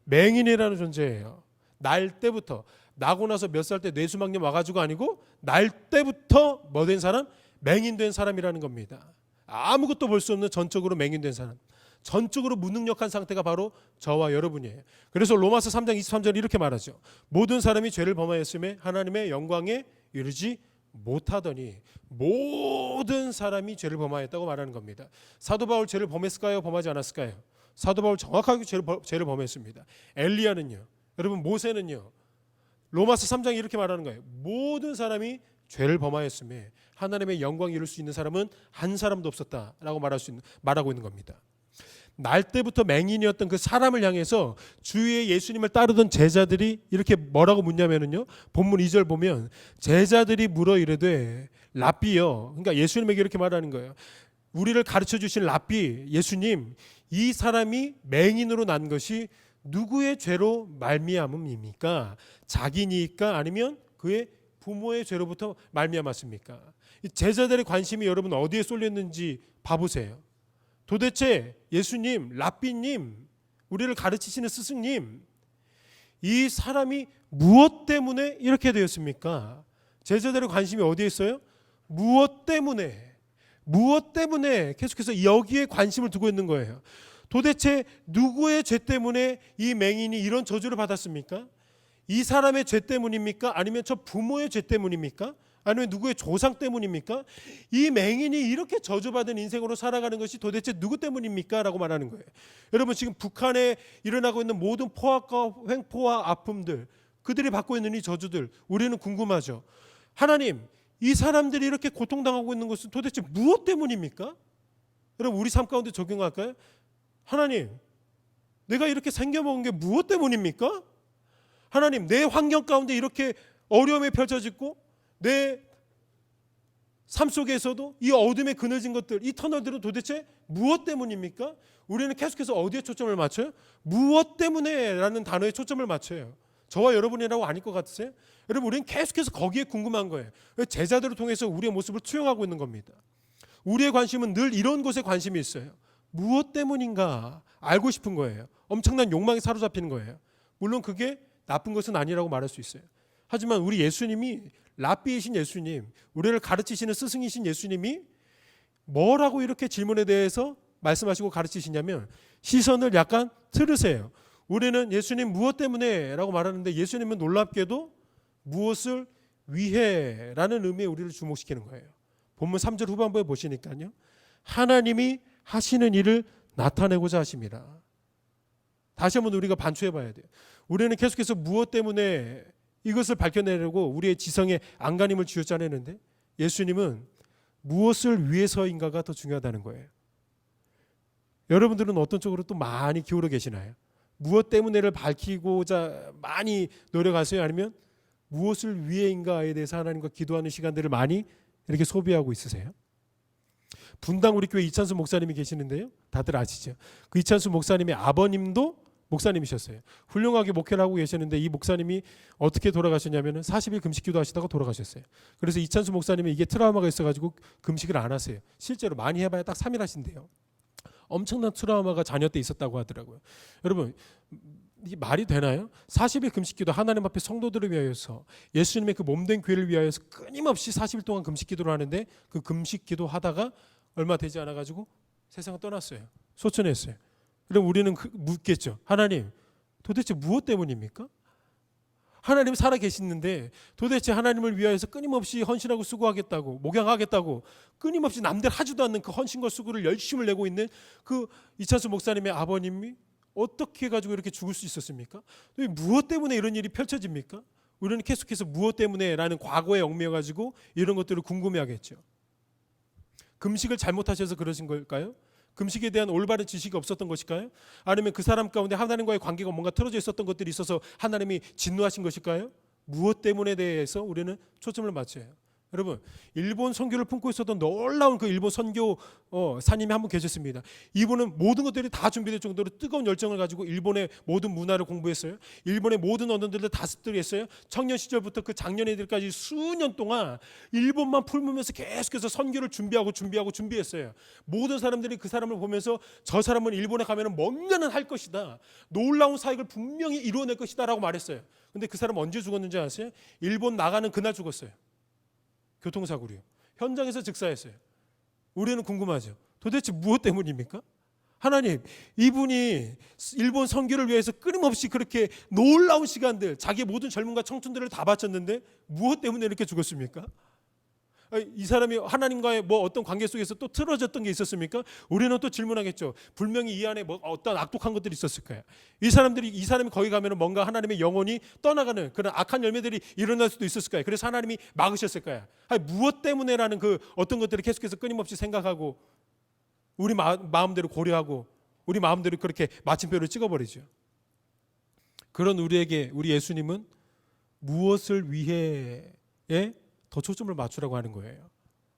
맹인이라는 존재예요. 날 때부터 나고 나서 몇 살 때 뇌수막염 와가지고 아니고 날 때부터 뭐 된 사람? 맹인된 사람이라는 겁니다. 아무것도 볼 수 없는 전적으로 맹인된 사람. 전적으로 무능력한 상태가 바로 저와 여러분이에요. 그래서 로마서 3장 23절 이렇게 말하죠. 모든 사람이 죄를 범하였음에 하나님의 영광에 이르지 못하더니 모든 사람이 죄를 범하였다고 말하는 겁니다. 사도 바울 죄를 범했을까요? 범하지 않았을까요? 사도 바울 정확하게 죄를 범했습니다. 엘리야는요. 여러분 모세는요. 로마서 3장이 이렇게 말하는 거예요. 모든 사람이 죄를 범하였음에 하나님의 영광을 이룰 수 있는 사람은 한 사람도 없었다라고 말하고 있는 겁니다. 날 때부터 맹인이었던 그 사람을 향해서 주위에 예수님을 따르던 제자들이 이렇게 뭐라고 묻냐면요. 본문 2절 보면 제자들이 물어 이르되 랍비여. 그러니까 예수님에게 이렇게 말하는 거예요. 우리를 가르쳐 주신 랍비 예수님, 이 사람이 맹인으로 난 것이 누구의 죄로 말미암음입니까? 자기니까 아니면 그의 부모의 죄로부터 말미암았습니까? 제자들의 관심이 여러분 어디에 쏠렸는지 봐보세요. 도대체 예수님, 랍비님, 우리를 가르치시는 스승님, 이 사람이 무엇 때문에 이렇게 되었습니까? 제자들의 관심이 어디에 있어요? 무엇 때문에 계속해서 여기에 관심을 두고 있는 거예요. 도대체 누구의 죄 때문에 이 맹인이 이런 저주를 받았습니까? 이 사람의 죄 때문입니까? 아니면 저 부모의 죄 때문입니까? 아니면 누구의 조상 때문입니까? 이 맹인이 이렇게 저주받은 인생으로 살아가는 것이 도대체 누구 때문입니까? 라고 말하는 거예요. 여러분 지금 북한에 일어나고 있는 모든 포악과 횡포와 아픔들, 그들이 받고 있는 이 저주들, 우리는 궁금하죠. 하나님, 이 사람들이 이렇게 고통당하고 있는 것은 도대체 무엇 때문입니까? 여러분 우리 삶 가운데 적용할까요? 하나님, 내가 이렇게 생겨먹은 게 무엇 때문입니까? 하나님, 내 환경 가운데 이렇게 어려움이 펼쳐지고 내 삶 속에서도 이 어둠에 그늘진 것들, 이 터널들은 도대체 무엇 때문입니까? 우리는 계속해서 어디에 초점을 맞춰요? 무엇 때문에 라는 단어에 초점을 맞춰요. 저와 여러분이라고 아닐 것 같으세요? 여러분 우리는 계속해서 거기에 궁금한 거예요. 제자들을 통해서 우리의 모습을 투영하고 있는 겁니다. 우리의 관심은 늘 이런 곳에 관심이 있어요. 무엇 때문인가 알고 싶은 거예요. 엄청난 욕망에 사로잡히는 거예요. 물론 그게 나쁜 것은 아니라고 말할 수 있어요. 하지만 우리 예수님이 랍비이신 예수님, 우리를 가르치시는 스승이신 예수님이 뭐라고 이렇게 질문에 대해서 말씀하시고 가르치시냐면 시선을 약간 틀으세요. 우리는 예수님 무엇 때문에 라고 말하는데 예수님은 놀랍게도 무엇을 위해 라는 의미에 우리를 주목시키는 거예요. 본문 3절 후반부에 보시니까요. 하나님이 하시는 일을 나타내고자 하십니다. 다시 한번 우리가 반추해 봐야 돼요. 우리는 계속해서 무엇 때문에 이것을 밝혀내려고 우리의 지성에 안간힘을 쥐어짜내는데 예수님은 무엇을 위해서인가가 더 중요하다는 거예요. 여러분들은 어떤 쪽으로 또 많이 기울어 계시나요? 무엇 때문에를 밝히고자 많이 노력하세요? 아니면 무엇을 위해인가에 대해서 하나님과 기도하는 시간들을 많이 이렇게 소비하고 있으세요? 분당 우리 교회 이찬수 목사님이 계시는데요. 다들 아시죠? 그 이찬수 목사님의 아버님도 목사님이셨어요. 훌륭하게 목회를 하고 계셨는데 이 목사님이 어떻게 돌아가셨냐면 40일 금식기도 하시다가 돌아가셨어요. 그래서 이찬수 목사님이 이게 트라우마가 있어가지고 금식을 안 하세요. 실제로 많이 해봐야 딱 3일 하신대요. 엄청난 트라우마가 자녀 때 있었다고 하더라고요. 여러분 이게 말이 되나요? 40일 금식기도 하나님 앞에 성도들을 위하여서 예수님의 그 몸된 교회를 위하여서 끊임없이 40일 동안 금식기도를 하는데 그 금식기도 하다가 얼마 되지 않아가지고 세상을 떠났어요. 소천했어요. 그럼 우리는 묻겠죠. 하나님 도대체 무엇 때문입니까? 하나님 살아 계시는데 도대체 하나님을 위하여서 끊임없이 헌신하고 수고하겠다고 목양하겠다고 끊임없이 남들 하지도 않는 그 헌신과 수고를 열심을 내고 있는 그 이찬수 목사님의 아버님이 어떻게 해가지고 이렇게 죽을 수 있었습니까? 무엇 때문에 이런 일이 펼쳐집니까? 우리는 계속해서 무엇 때문에 라는 과거에 얽매여가지고 이런 것들을 궁금해하겠죠. 금식을 잘못하셔서 그러신 걸까요? 금식에 대한 올바른 지식이 없었던 것일까요? 아니면 그 사람 가운데 하나님과의 관계가 뭔가 틀어져 있었던 것들이 있어서 하나님이 진노하신 것일까요? 무엇 때문에 대해서 우리는 초점을 맞춰요. 여러분 일본 선교를 품고 있었던 놀라운 그 일본 선교 사님이 한 분 계셨습니다. 이분은 모든 것들이 다 준비될 정도로 뜨거운 열정을 가지고 일본의 모든 문화를 공부했어요. 일본의 모든 언어들을 다 습득했어요. 청년 시절부터 그 장년애들까지 수년 동안 일본만 풀면서 계속해서 선교를 준비했어요. 모든 사람들이 그 사람을 보면서 저 사람은 일본에 가면 뭔가는 할 것이다. 놀라운 사역을 분명히 이루어낼 것이다 라고 말했어요. 근데 그 사람 언제 죽었는지 아세요? 일본 나가는 그날 죽었어요. 교통사고로요. 현장에서 즉사했어요. 우리는 궁금하죠. 도대체 무엇 때문입니까? 하나님, 이분이 일본 선교를 위해서 끊임없이 그렇게 놀라운 시간들, 자기의 모든 젊음과 청춘들을 다 바쳤는데 무엇 때문에 이렇게 죽었습니까? 이 사람이 하나님과의 뭐 어떤 관계 속에서 또 틀어졌던 게 있었습니까? 우리는 또 질문하겠죠. 분명히 이 안에 뭐 어떤 악독한 것들이 있었을 거야. 이 사람이 거기 가면 뭔가 하나님의 영혼이 떠나가는 그런 악한 열매들이 일어날 수도 있었을 거야. 그래서 하나님이 막으셨을 거야. 무엇 때문에라는 그 어떤 것들을 계속해서 끊임없이 생각하고 우리 마음대로 고려하고 우리 마음대로 그렇게 마침표를 찍어버리죠. 그런 우리에게 우리 예수님은 무엇을 위해에 더 초점을 맞추라고 하는 거예요.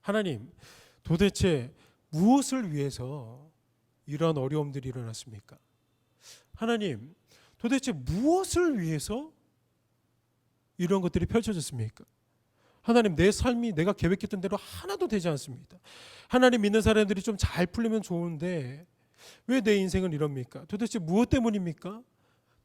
하나님, 도대체 무엇을 위해서 이러한 어려움들이 일어났습니까? 하나님, 도대체 무엇을 위해서 이런 것들이 펼쳐졌습니까? 하나님, 내 삶이 내가 계획했던 대로 하나도 되지 않습니다. 하나님 믿는 사람들이 좀 잘 풀리면 좋은데 왜 내 인생은 이럽니까? 도대체 무엇 때문입니까?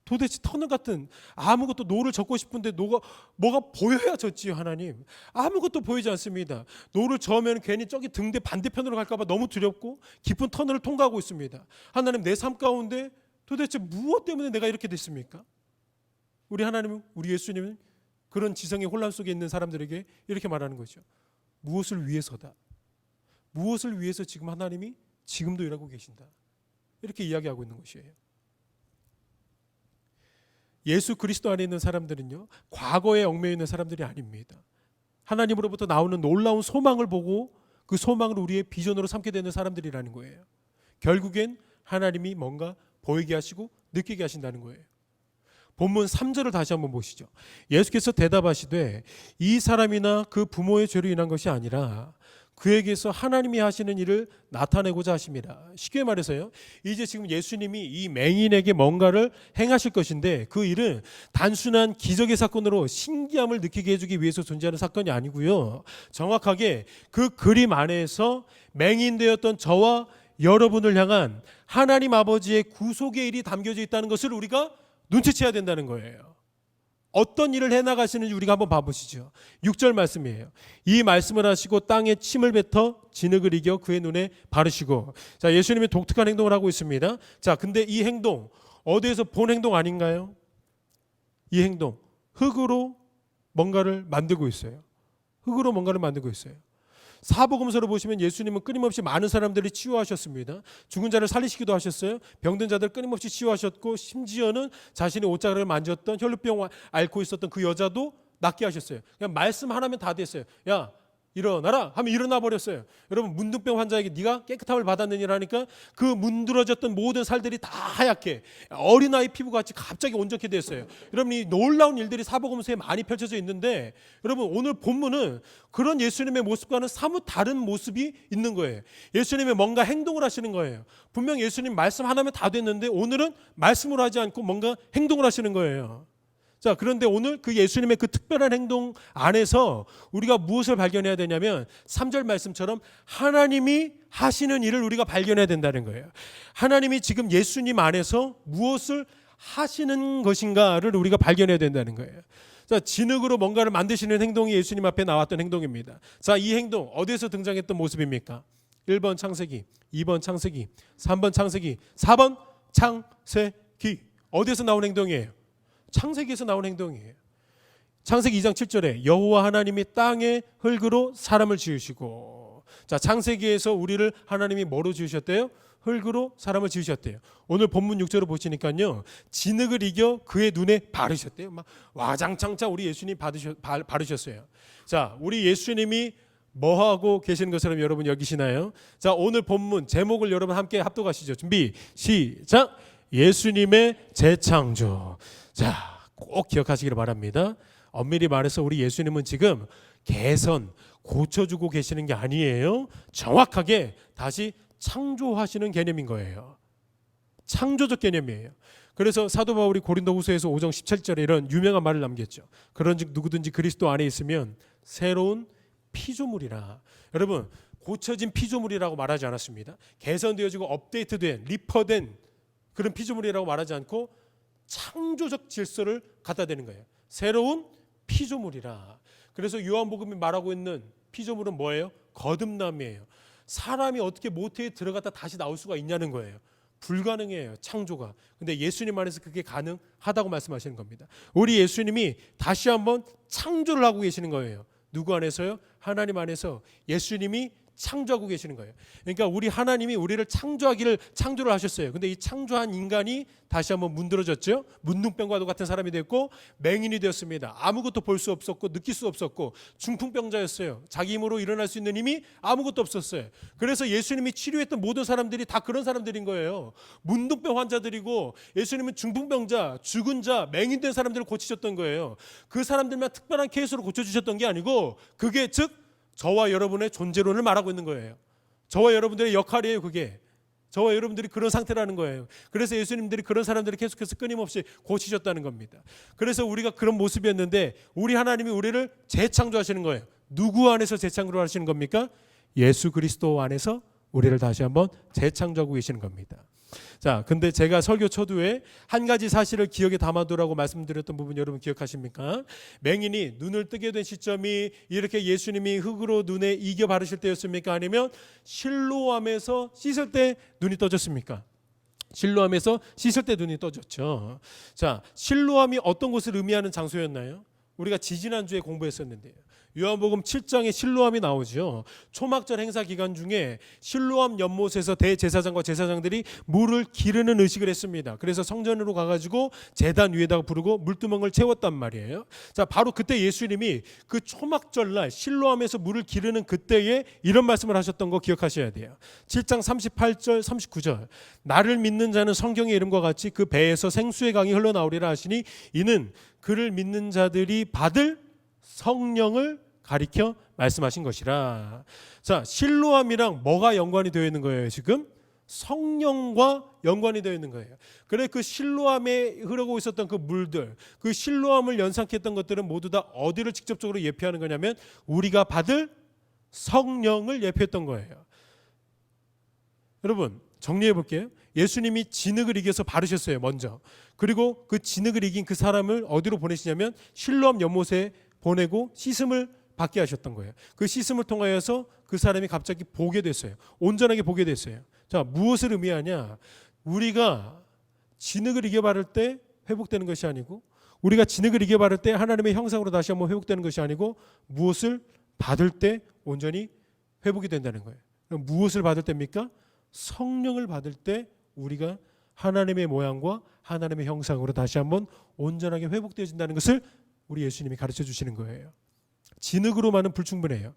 도대체 터널 같은 아무것도 노를 젓고 싶은데 뭐가 보여야 졌지요. 하나님 아무것도 보이지 않습니다. 노를 저으면 괜히 저기 등대 반대편으로 갈까 봐 너무 두렵고 깊은 터널을 통과하고 있습니다. 하나님 내 삶 가운데 도대체 무엇 때문에 내가 이렇게 됐습니까? 우리 하나님은 우리 예수님은 그런 지성의 혼란 속에 있는 사람들에게 이렇게 말하는 거죠. 무엇을 위해서다. 무엇을 위해서 지금 하나님이 지금도 일하고 계신다. 이렇게 이야기하고 있는 것이에요. 예수 그리스도 안에 있는 사람들은요, 과거에 얽매여 있는 사람들이 아닙니다. 하나님으로부터 나오는 놀라운 소망을 보고 그 소망을 우리의 비전으로 삼게 되는 사람들이라는 거예요. 결국엔 하나님이 뭔가 보이게 하시고 느끼게 하신다는 거예요. 본문 3절을 다시 한번 보시죠. 예수께서 대답하시되 이 사람이나 그 부모의 죄로 인한 것이 아니라 그에게서 하나님이 하시는 일을 나타내고자 하십니다. 쉽게 말해서요, 이제 지금 예수님이 이 맹인에게 뭔가를 행하실 것인데 그 일은 단순한 기적의 사건으로 신기함을 느끼게 해주기 위해서 존재하는 사건이 아니고요, 정확하게 그 그림 안에서 맹인되었던 저와 여러분을 향한 하나님 아버지의 구속의 일이 담겨져 있다는 것을 우리가 눈치채야 된다는 거예요. 어떤 일을 해나가시는지 우리가 한번 봐보시죠. 6절 말씀이에요. 이 말씀을 하시고 땅에 침을 뱉어 진흙을 이겨 그의 눈에 바르시고. 자, 예수님이 독특한 행동을 하고 있습니다. 자, 근데 이 행동 어디에서 본 행동 아닌가요? 이 행동 흙으로 뭔가를 만들고 있어요. 흙으로 뭔가를 만들고 있어요. 사복음서를 보시면 예수님은 끊임없이 많은 사람들을 치유하셨습니다. 죽은 자를 살리시기도 하셨어요. 병든 자들 끊임없이 치유하셨고, 심지어는 자신의 옷자락을 만졌던 혈루병 앓고 있었던 그 여자도 낫게 하셨어요. 그냥 말씀 하나면 다 됐어요. 야, 일어나라 하면 일어나 버렸어요. 여러분 문둥병 환자에게 네가 깨끗함을 받았느니라니까 그 문드러졌던 모든 살들이 다 하얗게 어린아이 피부같이 갑자기 온전케 됐어요. 여러분 이 놀라운 일들이 사복음서에 많이 펼쳐져 있는데 여러분 오늘 본문은 그런 예수님의 모습과는 사뭇 다른 모습이 있는 거예요. 예수님이 뭔가 행동을 하시는 거예요. 분명 예수님 말씀 하나면 다 됐는데 오늘은 말씀을 하지 않고 뭔가 행동을 하시는 거예요. 자, 그런데 오늘 그 예수님의 그 특별한 행동 안에서 우리가 무엇을 발견해야 되냐면 3절 말씀처럼 하나님이 하시는 일을 우리가 발견해야 된다는 거예요. 하나님이 지금 예수님 안에서 무엇을 하시는 것인가를 우리가 발견해야 된다는 거예요. 자, 진흙으로 뭔가를 만드시는 행동이 예수님 앞에 나왔던 행동입니다. 자, 이 행동 어디에서 등장했던 모습입니까? 1번 창세기, 2번 창세기, 3번 창세기, 4번 창세기. 어디에서 나온 행동이에요? 창세기에서 나온 행동이에요. 창세기 2장 7절에 여호와 하나님이 땅의 흙으로 사람을 지으시고, 자, 창세기에서 우리를 하나님이 뭐로 지으셨대요? 흙으로 사람을 지으셨대요. 오늘 본문 6절을 보시니까요, 진흙을 이겨 그의 눈에 바르셨대요. 막 와장창창 우리 예수님 바르셨어요. 자, 우리 예수님이 뭐 하고 계시는 것처럼 여러분 여기시나요? 자, 오늘 본문 제목을 여러분 함께 합독하시죠. 준비 시작. 예수님의 재창조. 자, 꼭 기억하시기를 바랍니다. 엄밀히 말해서 우리 예수님은 지금 개선, 고쳐주고 계시는 게 아니에요. 정확하게 다시 창조하시는 개념인 거예요. 창조적 개념이에요. 그래서 사도 바울이 고린도후서에서 5장 17절에 이런 유명한 말을 남겼죠. 그런즉 누구든지 그리스도 안에 있으면 새로운 피조물이라. 여러분, 고쳐진 피조물이라고 말하지 않았습니다. 개선되어지고 업데이트된, 리퍼된 그런 피조물이라고 말하지 않고 창조적 질서를 갖다 대는 거예요. 새로운 피조물이라. 그래서 요한복음이 말하고 있는 피조물은 뭐예요? 거듭남이에요. 사람이 어떻게 모태에 들어갔다 다시 나올 수가 있냐는 거예요. 불가능해요, 창조가. 근데 예수님 안에서 그게 가능하다고 말씀하시는 겁니다. 우리 예수님이 다시 한번 창조를 하고 계시는 거예요. 누구 안에서요? 하나님 안에서 예수님이 창조하고 계시는 거예요. 그러니까 우리 하나님이 우리를 창조를 하셨어요. 근데 이 창조한 인간이 다시 한번 문드러졌죠. 문둥병과도 같은 사람이 됐고 맹인이 되었습니다. 아무것도 볼 수 없었고 느낄 수 없었고 중풍병자였어요. 자기 힘으로 일어날 수 있는 힘이 아무것도 없었어요. 그래서 예수님이 치료했던 모든 사람들이 다 그런 사람들인 거예요. 문둥병 환자들이고 예수님은 중풍병자, 죽은 자, 맹인된 사람들을 고치셨던 거예요. 그 사람들만 특별한 케이스로 고쳐주셨던 게 아니고 그게 즉 저와 여러분의 존재론을 말하고 있는 거예요. 저와 여러분들의 역할이에요. 그게 저와 여러분들이 그런 상태라는 거예요. 그래서 예수님들이 그런 사람들을 계속해서 끊임없이 고치셨다는 겁니다. 그래서 우리가 그런 모습이었는데 우리 하나님이 우리를 재창조하시는 거예요. 누구 안에서 재창조를 하시는 겁니까? 예수 그리스도 안에서 우리를 다시 한번 재창조하고 계시는 겁니다. 자, 근데 제가 설교 초두에 한 가지 사실을 기억에 담아두라고 말씀드렸던 부분 여러분 기억하십니까? 맹인이 눈을 뜨게 된 시점이 이렇게 예수님이 흙으로 눈에 이겨 바르실 때였습니까? 아니면 실로암에서 씻을 때 눈이 떠졌습니까? 실로암에서 씻을 때 눈이 떠졌죠. 자, 실로암이 어떤 것을 의미하는 장소였나요? 우리가 지지난주에 공부했었는데요. 요한복음 7장에 실로암이 나오죠. 초막절 행사 기간 중에 실로암 연못에서 대제사장과 제사장들이 물을 기르는 의식을 했습니다. 그래서 성전으로 가가지고 제단 위에다가 부르고 물두멍을 채웠단 말이에요. 자, 바로 그때 예수님이 그 초막절날 실로암에서 물을 기르는 그때에 이런 말씀을 하셨던 거 기억하셔야 돼요. 7장 38절 39절 나를 믿는 자는 성경의 이름과 같이 그 배에서 생수의 강이 흘러나오리라 하시니 이는 그를 믿는 자들이 받을 성령을 가리켜 말씀하신 것이라. 자, 실로암이랑 뭐가 연관이 되어 있는 거예요? 지금 성령과 연관이 되어 있는 거예요. 그래 그 실로암에 흐르고 있었던 그 물들, 그 실로암을 연상케 했던 것들은 모두 다 어디를 직접적으로 예표하는 거냐면 우리가 받을 성령을 예표했던 거예요. 여러분 정리해 볼게요. 예수님이 진흙을 이겨서 바르셨어요, 먼저. 그리고 그 진흙을 이긴 그 사람을 어디로 보내시냐면 실로암 연못에 보내고 씻음을 받게 하셨던 거예요. 그 씻음을 통하여서 그 사람이 갑자기 보게 됐어요. 온전하게 보게 됐어요. 자, 무엇을 의미하냐? 우리가 진흙을 이겨 바를 때 회복되는 것이 아니고 우리가 진흙을 이겨 바를 때 하나님의 형상으로 다시 한번 회복되는 것이 아니고 무엇을 받을 때 온전히 회복이 된다는 거예요. 그럼 무엇을 받을 때입니까? 성령을 받을 때 우리가 하나님의 모양과 하나님의 형상으로 다시 한번 온전하게 회복되어진다는 것을 우리 예수님이 가르쳐 주시는 거예요. 진흙으로만은 불충분해요.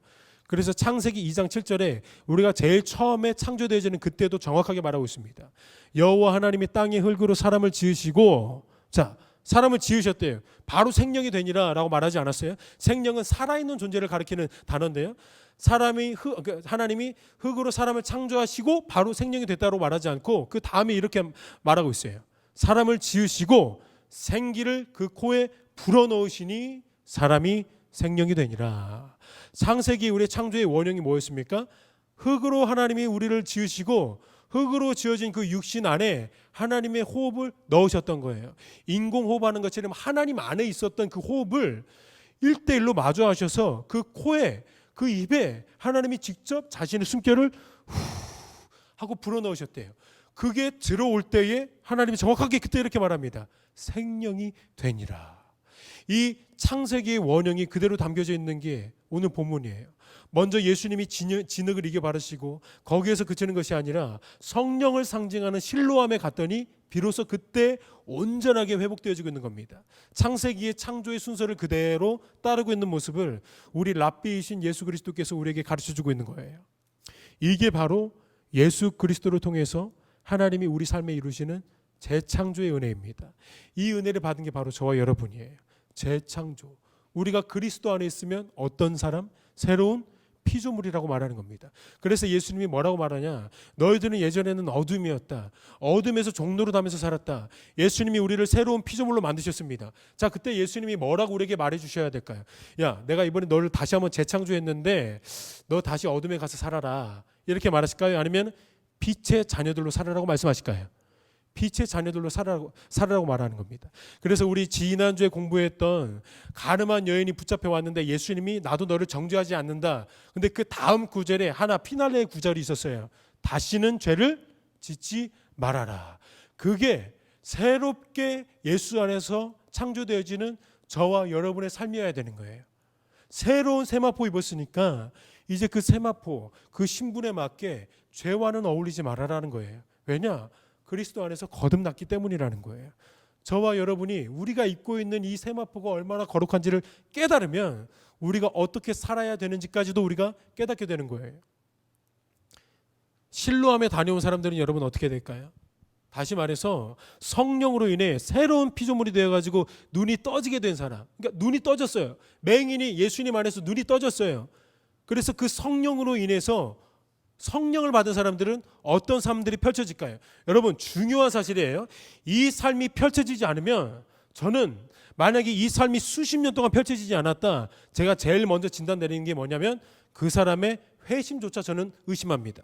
그래서 창세기 2장 7절에 우리가 제일 처음에 창조되어지는 그때도 정확하게 말하고 있습니다. 여호와 하나님이 땅의 흙으로 사람을 지으시고, 자, 사람을 지으셨대요. 바로 생명이 되니라 라고 말하지 않았어요? 생명은 살아있는 존재를 가리키는 단어인데요. 하나님이 흙으로 사람을 창조하시고 바로 생명이 됐다고 말하지 않고 그 다음에 이렇게 말하고 있어요. 사람을 지으시고 생기를 그 코에 불어넣으시니 사람이 생명이 되니라. 창세기 우리의 창조의 원형이 뭐였습니까? 흙으로 하나님이 우리를 지으시고 흙으로 지어진 그 육신 안에 하나님의 호흡을 넣으셨던 거예요. 인공호흡하는 것처럼 하나님 안에 있었던 그 호흡을 1대1로 마주하셔서 그 코에, 그 입에 하나님이 직접 자신의 숨결을 후 하고 불어넣으셨대요. 그게 들어올 때에 하나님이 정확하게 그때 이렇게 말합니다. 생명이 되니라. 이 창세기의 원형이 그대로 담겨져 있는 게 오늘 본문이에요. 먼저 예수님이 진흙을 이겨 바르시고 거기에서 그치는 것이 아니라 성령을 상징하는 실로암에 갔더니 비로소 그때 온전하게 회복되어지고 있는 겁니다. 창세기의 창조의 순서를 그대로 따르고 있는 모습을 우리 랍비이신 예수 그리스도께서 우리에게 가르쳐주고 있는 거예요. 이게 바로 예수 그리스도를 통해서 하나님이 우리 삶에 이루시는 재창조의 은혜입니다. 이 은혜를 받은 게 바로 저와 여러분이에요. 재창조. 우리가 그리스도 안에 있으면 어떤 사람? 새로운 피조물이라고 말하는 겁니다. 그래서 예수님이 뭐라고 말하냐? 너희들은 예전에는 어둠이었다. 어둠에서 종로로 다면서 살았다. 예수님이 우리를 새로운 피조물로 만드셨습니다. 자, 그때 예수님이 뭐라고 우리에게 말해 주셔야 될까요? 야, 내가 이번에 너를 다시 한번 재창조했는데 너 다시 어둠에 가서 살아라. 이렇게 말하실까요? 아니면 빛의 자녀들로 살아라고 말씀하실까요? 빛의 자녀들로 살아라고 말하는 겁니다. 그래서 우리 지난주에 공부했던 가늠한 여인이 붙잡혀 왔는데 예수님이 나도 너를 정죄하지 않는다. 근데 그 다음 구절에 하나 피날레의 구절이 있었어요. 다시는 죄를 짓지 말아라. 그게 새롭게 예수 안에서 창조되어지는 저와 여러분의 삶이어야 되는 거예요. 새로운 세마포 입었으니까 이제 그 세마포, 그 신분에 맞게 죄와는 어울리지 말아라는 거예요. 왜냐? 그리스도 안에서 거듭났기 때문이라는 거예요. 저와 여러분이 우리가 입고 있는 이 세마포가 얼마나 거룩한지를 깨달으면 우리가 어떻게 살아야 되는지까지도 우리가 깨닫게 되는 거예요. 실로암에 다녀온 사람들은 여러분 어떻게 될까요? 다시 말해서 성령으로 인해 새로운 피조물이 되어가지고 눈이 떠지게 된 사람. 그러니까 눈이 떠졌어요. 맹인이 예수님 안에서 눈이 떠졌어요. 그래서 그 성령으로 인해서 성령을 받은 사람들은 어떤 삶들이 펼쳐질까요? 여러분 중요한 사실이에요. 이 삶이 펼쳐지지 않으면 저는 만약에 이 삶이 수십 년 동안 펼쳐지지 않았다. 제가 제일 먼저 진단 내리는 게 뭐냐면 그 사람의 회심조차 저는 의심합니다.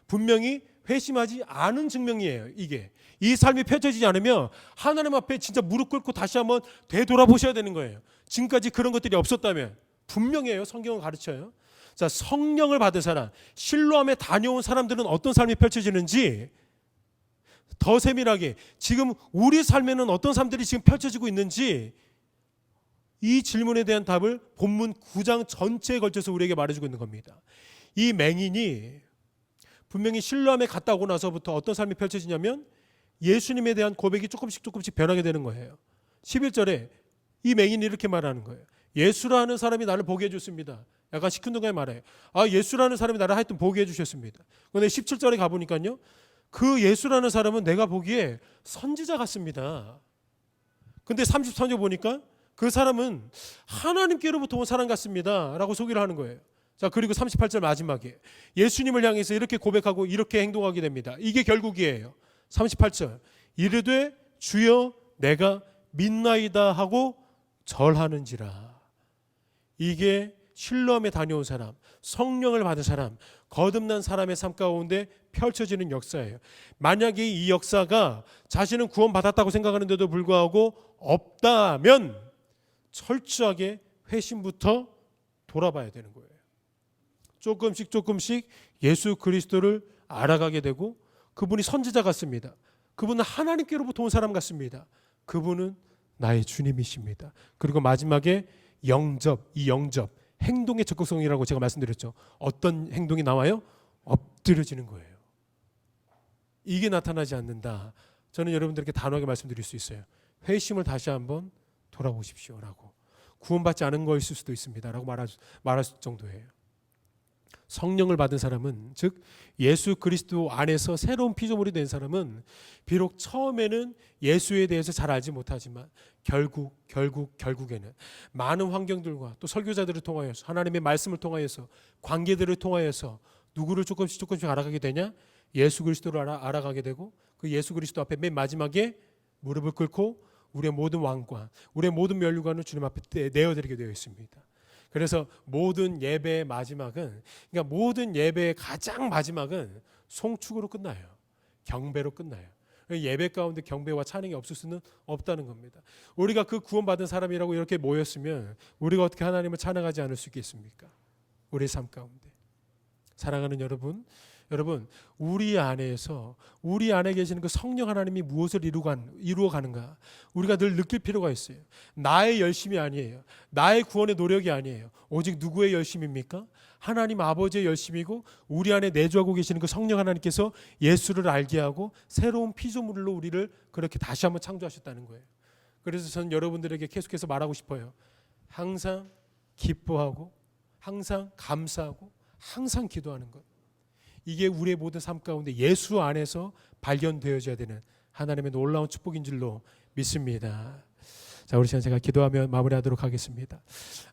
분명히 회심하지 않은 증명이에요. 이게 이 삶이 펼쳐지지 않으면 하나님 앞에 진짜 무릎 꿇고 다시 한번 되돌아보셔야 되는 거예요. 지금까지 그런 것들이 없었다면 분명해요. 성경은 가르쳐요. 자, 성령을 받은 사람, 실로암에 다녀온 사람들은 어떤 삶이 펼쳐지는지 더 세밀하게 지금 우리 삶에는 어떤 삶들이 지금 펼쳐지고 있는지 이 질문에 대한 답을 본문 9장 전체에 걸쳐서 우리에게 말해주고 있는 겁니다. 이 맹인이 분명히 실로암에 갔다 오고 나서부터 어떤 삶이 펼쳐지냐면 예수님에 대한 고백이 조금씩 변하게 되는 거예요. 11절에 이 맹인이 이렇게 말하는 거예요. 예수라는 사람이 나를 보게 해줬습니다. 약간 시큰둥하게 말해요. 아, 예수라는 사람이 나를 하여튼 보게 해주셨습니다. 그런데 17절에 가보니까요. 그 예수라는 사람은 내가 보기에 선지자 같습니다. 근데 33절 보니까 그 사람은 하나님께로부터 온 사람 같습니다. 라고 소개를 하는 거예요. 자, 그리고 38절 마지막에 예수님을 향해서 이렇게 고백하고 이렇게 행동하게 됩니다. 이게 결국이에요. 38절 이르되 주여 내가 믿나이다 하고 절하는지라. 이게 실로암에 다녀온 사람, 성령을 받은 사람, 거듭난 사람의 삶 가운데 펼쳐지는 역사예요. 만약에 이 역사가 자신은 구원받았다고 생각하는데도 불구하고 없다면 철저하게 회심부터 돌아봐야 되는 거예요. 조금씩 예수 그리스도를 알아가게 되고 그분이 선지자 같습니다. 그분은 하나님께로부터 온 사람 같습니다. 그분은 나의 주님이십니다. 그리고 마지막에 영접, 이 영접 행동의 적극성이라고 제가 말씀드렸죠. 어떤 행동이 나와요? 엎드려지는 거예요. 이게 나타나지 않는다. 저는 여러분들께 단호하게 말씀드릴 수 있어요. 회심을 다시 한번 돌아보십시오라고. 구원받지 않은 거일 수도 있습니다라고 말할 정도예요. 성령을 받은 사람은, 즉 예수 그리스도 안에서 새로운 피조물이 된 사람은 비록 처음에는 예수에 대해서 잘 알지 못하지만 결국에는 많은 환경들과 또 설교자들을 통하여서 하나님의 말씀을 통하여서 관계들을 통하여서 누구를 조금씩 알아가게 되냐? 예수 그리스도를 알아가게 되고 그 예수 그리스도 앞에 맨 마지막에 무릎을 꿇고 우리의 모든 왕관, 우리의 모든 면류관을 주님 앞에 내어드리게 되어 있습니다. 그래서 모든 예배의 마지막은, 그러니까 모든 예배의 가장 마지막은 송축으로 끝나요. 경배로 끝나요. 예배 가운데 경배와 찬양이 없을 수는 없다는 겁니다. 우리가 그 구원받은 사람이라고 이렇게 모였으면 우리가 어떻게 하나님을 찬양하지 않을 수 있겠습니까? 우리의 삶 가운데. 사랑하는 여러분, 우리 안에 계시는 그 성령 하나님이 무엇을 이루어 가는가 우리가 늘 느낄 필요가 있어요. 나의 열심이 아니에요. 나의 구원의 노력이 아니에요. 오직 누구의 열심입니까? 하나님 아버지의 열심이고 우리 안에 내주하고 계시는 그 성령 하나님께서 예수를 알게 하고 새로운 피조물로 우리를 그렇게 다시 한번 창조하셨다는 거예요. 그래서 저는 여러분들에게 계속해서 말하고 싶어요. 항상 기뻐하고 항상 감사하고 항상 기도하는 것. 이게 우리의 모든 삶 가운데 예수 안에서 발견되어져야 되는 하나님의 놀라운 축복인 줄로 믿습니다. 자, 우리 시간 제가 기도하며 마무리하도록 하겠습니다.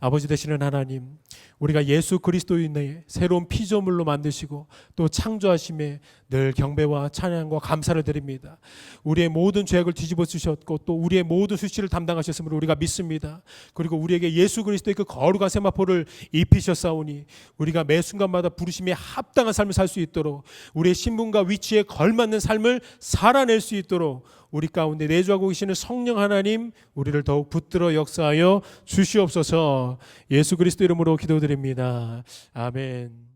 아버지 되시는 하나님, 우리가 예수 그리스도인의 새로운 피조물로 만드시고 또 창조하심에 늘 경배와 찬양과 감사를 드립니다. 우리의 모든 죄악을 뒤집어 쓰셨고 또 우리의 모든 수치를 담당하셨음을 우리가 믿습니다. 그리고 우리에게 예수 그리스도의 그 거룩한 세마포를 입히셨사오니 우리가 매 순간마다 부르심에 합당한 삶을 살 수 있도록 우리의 신분과 위치에 걸맞는 삶을 살아낼 수 있도록 우리 가운데 내주하고 계시는 성령 하나님 우리를 더욱 붙들어 역사하여 주시옵소서. 예수 그리스도 이름으로 기도드립니다. 아멘.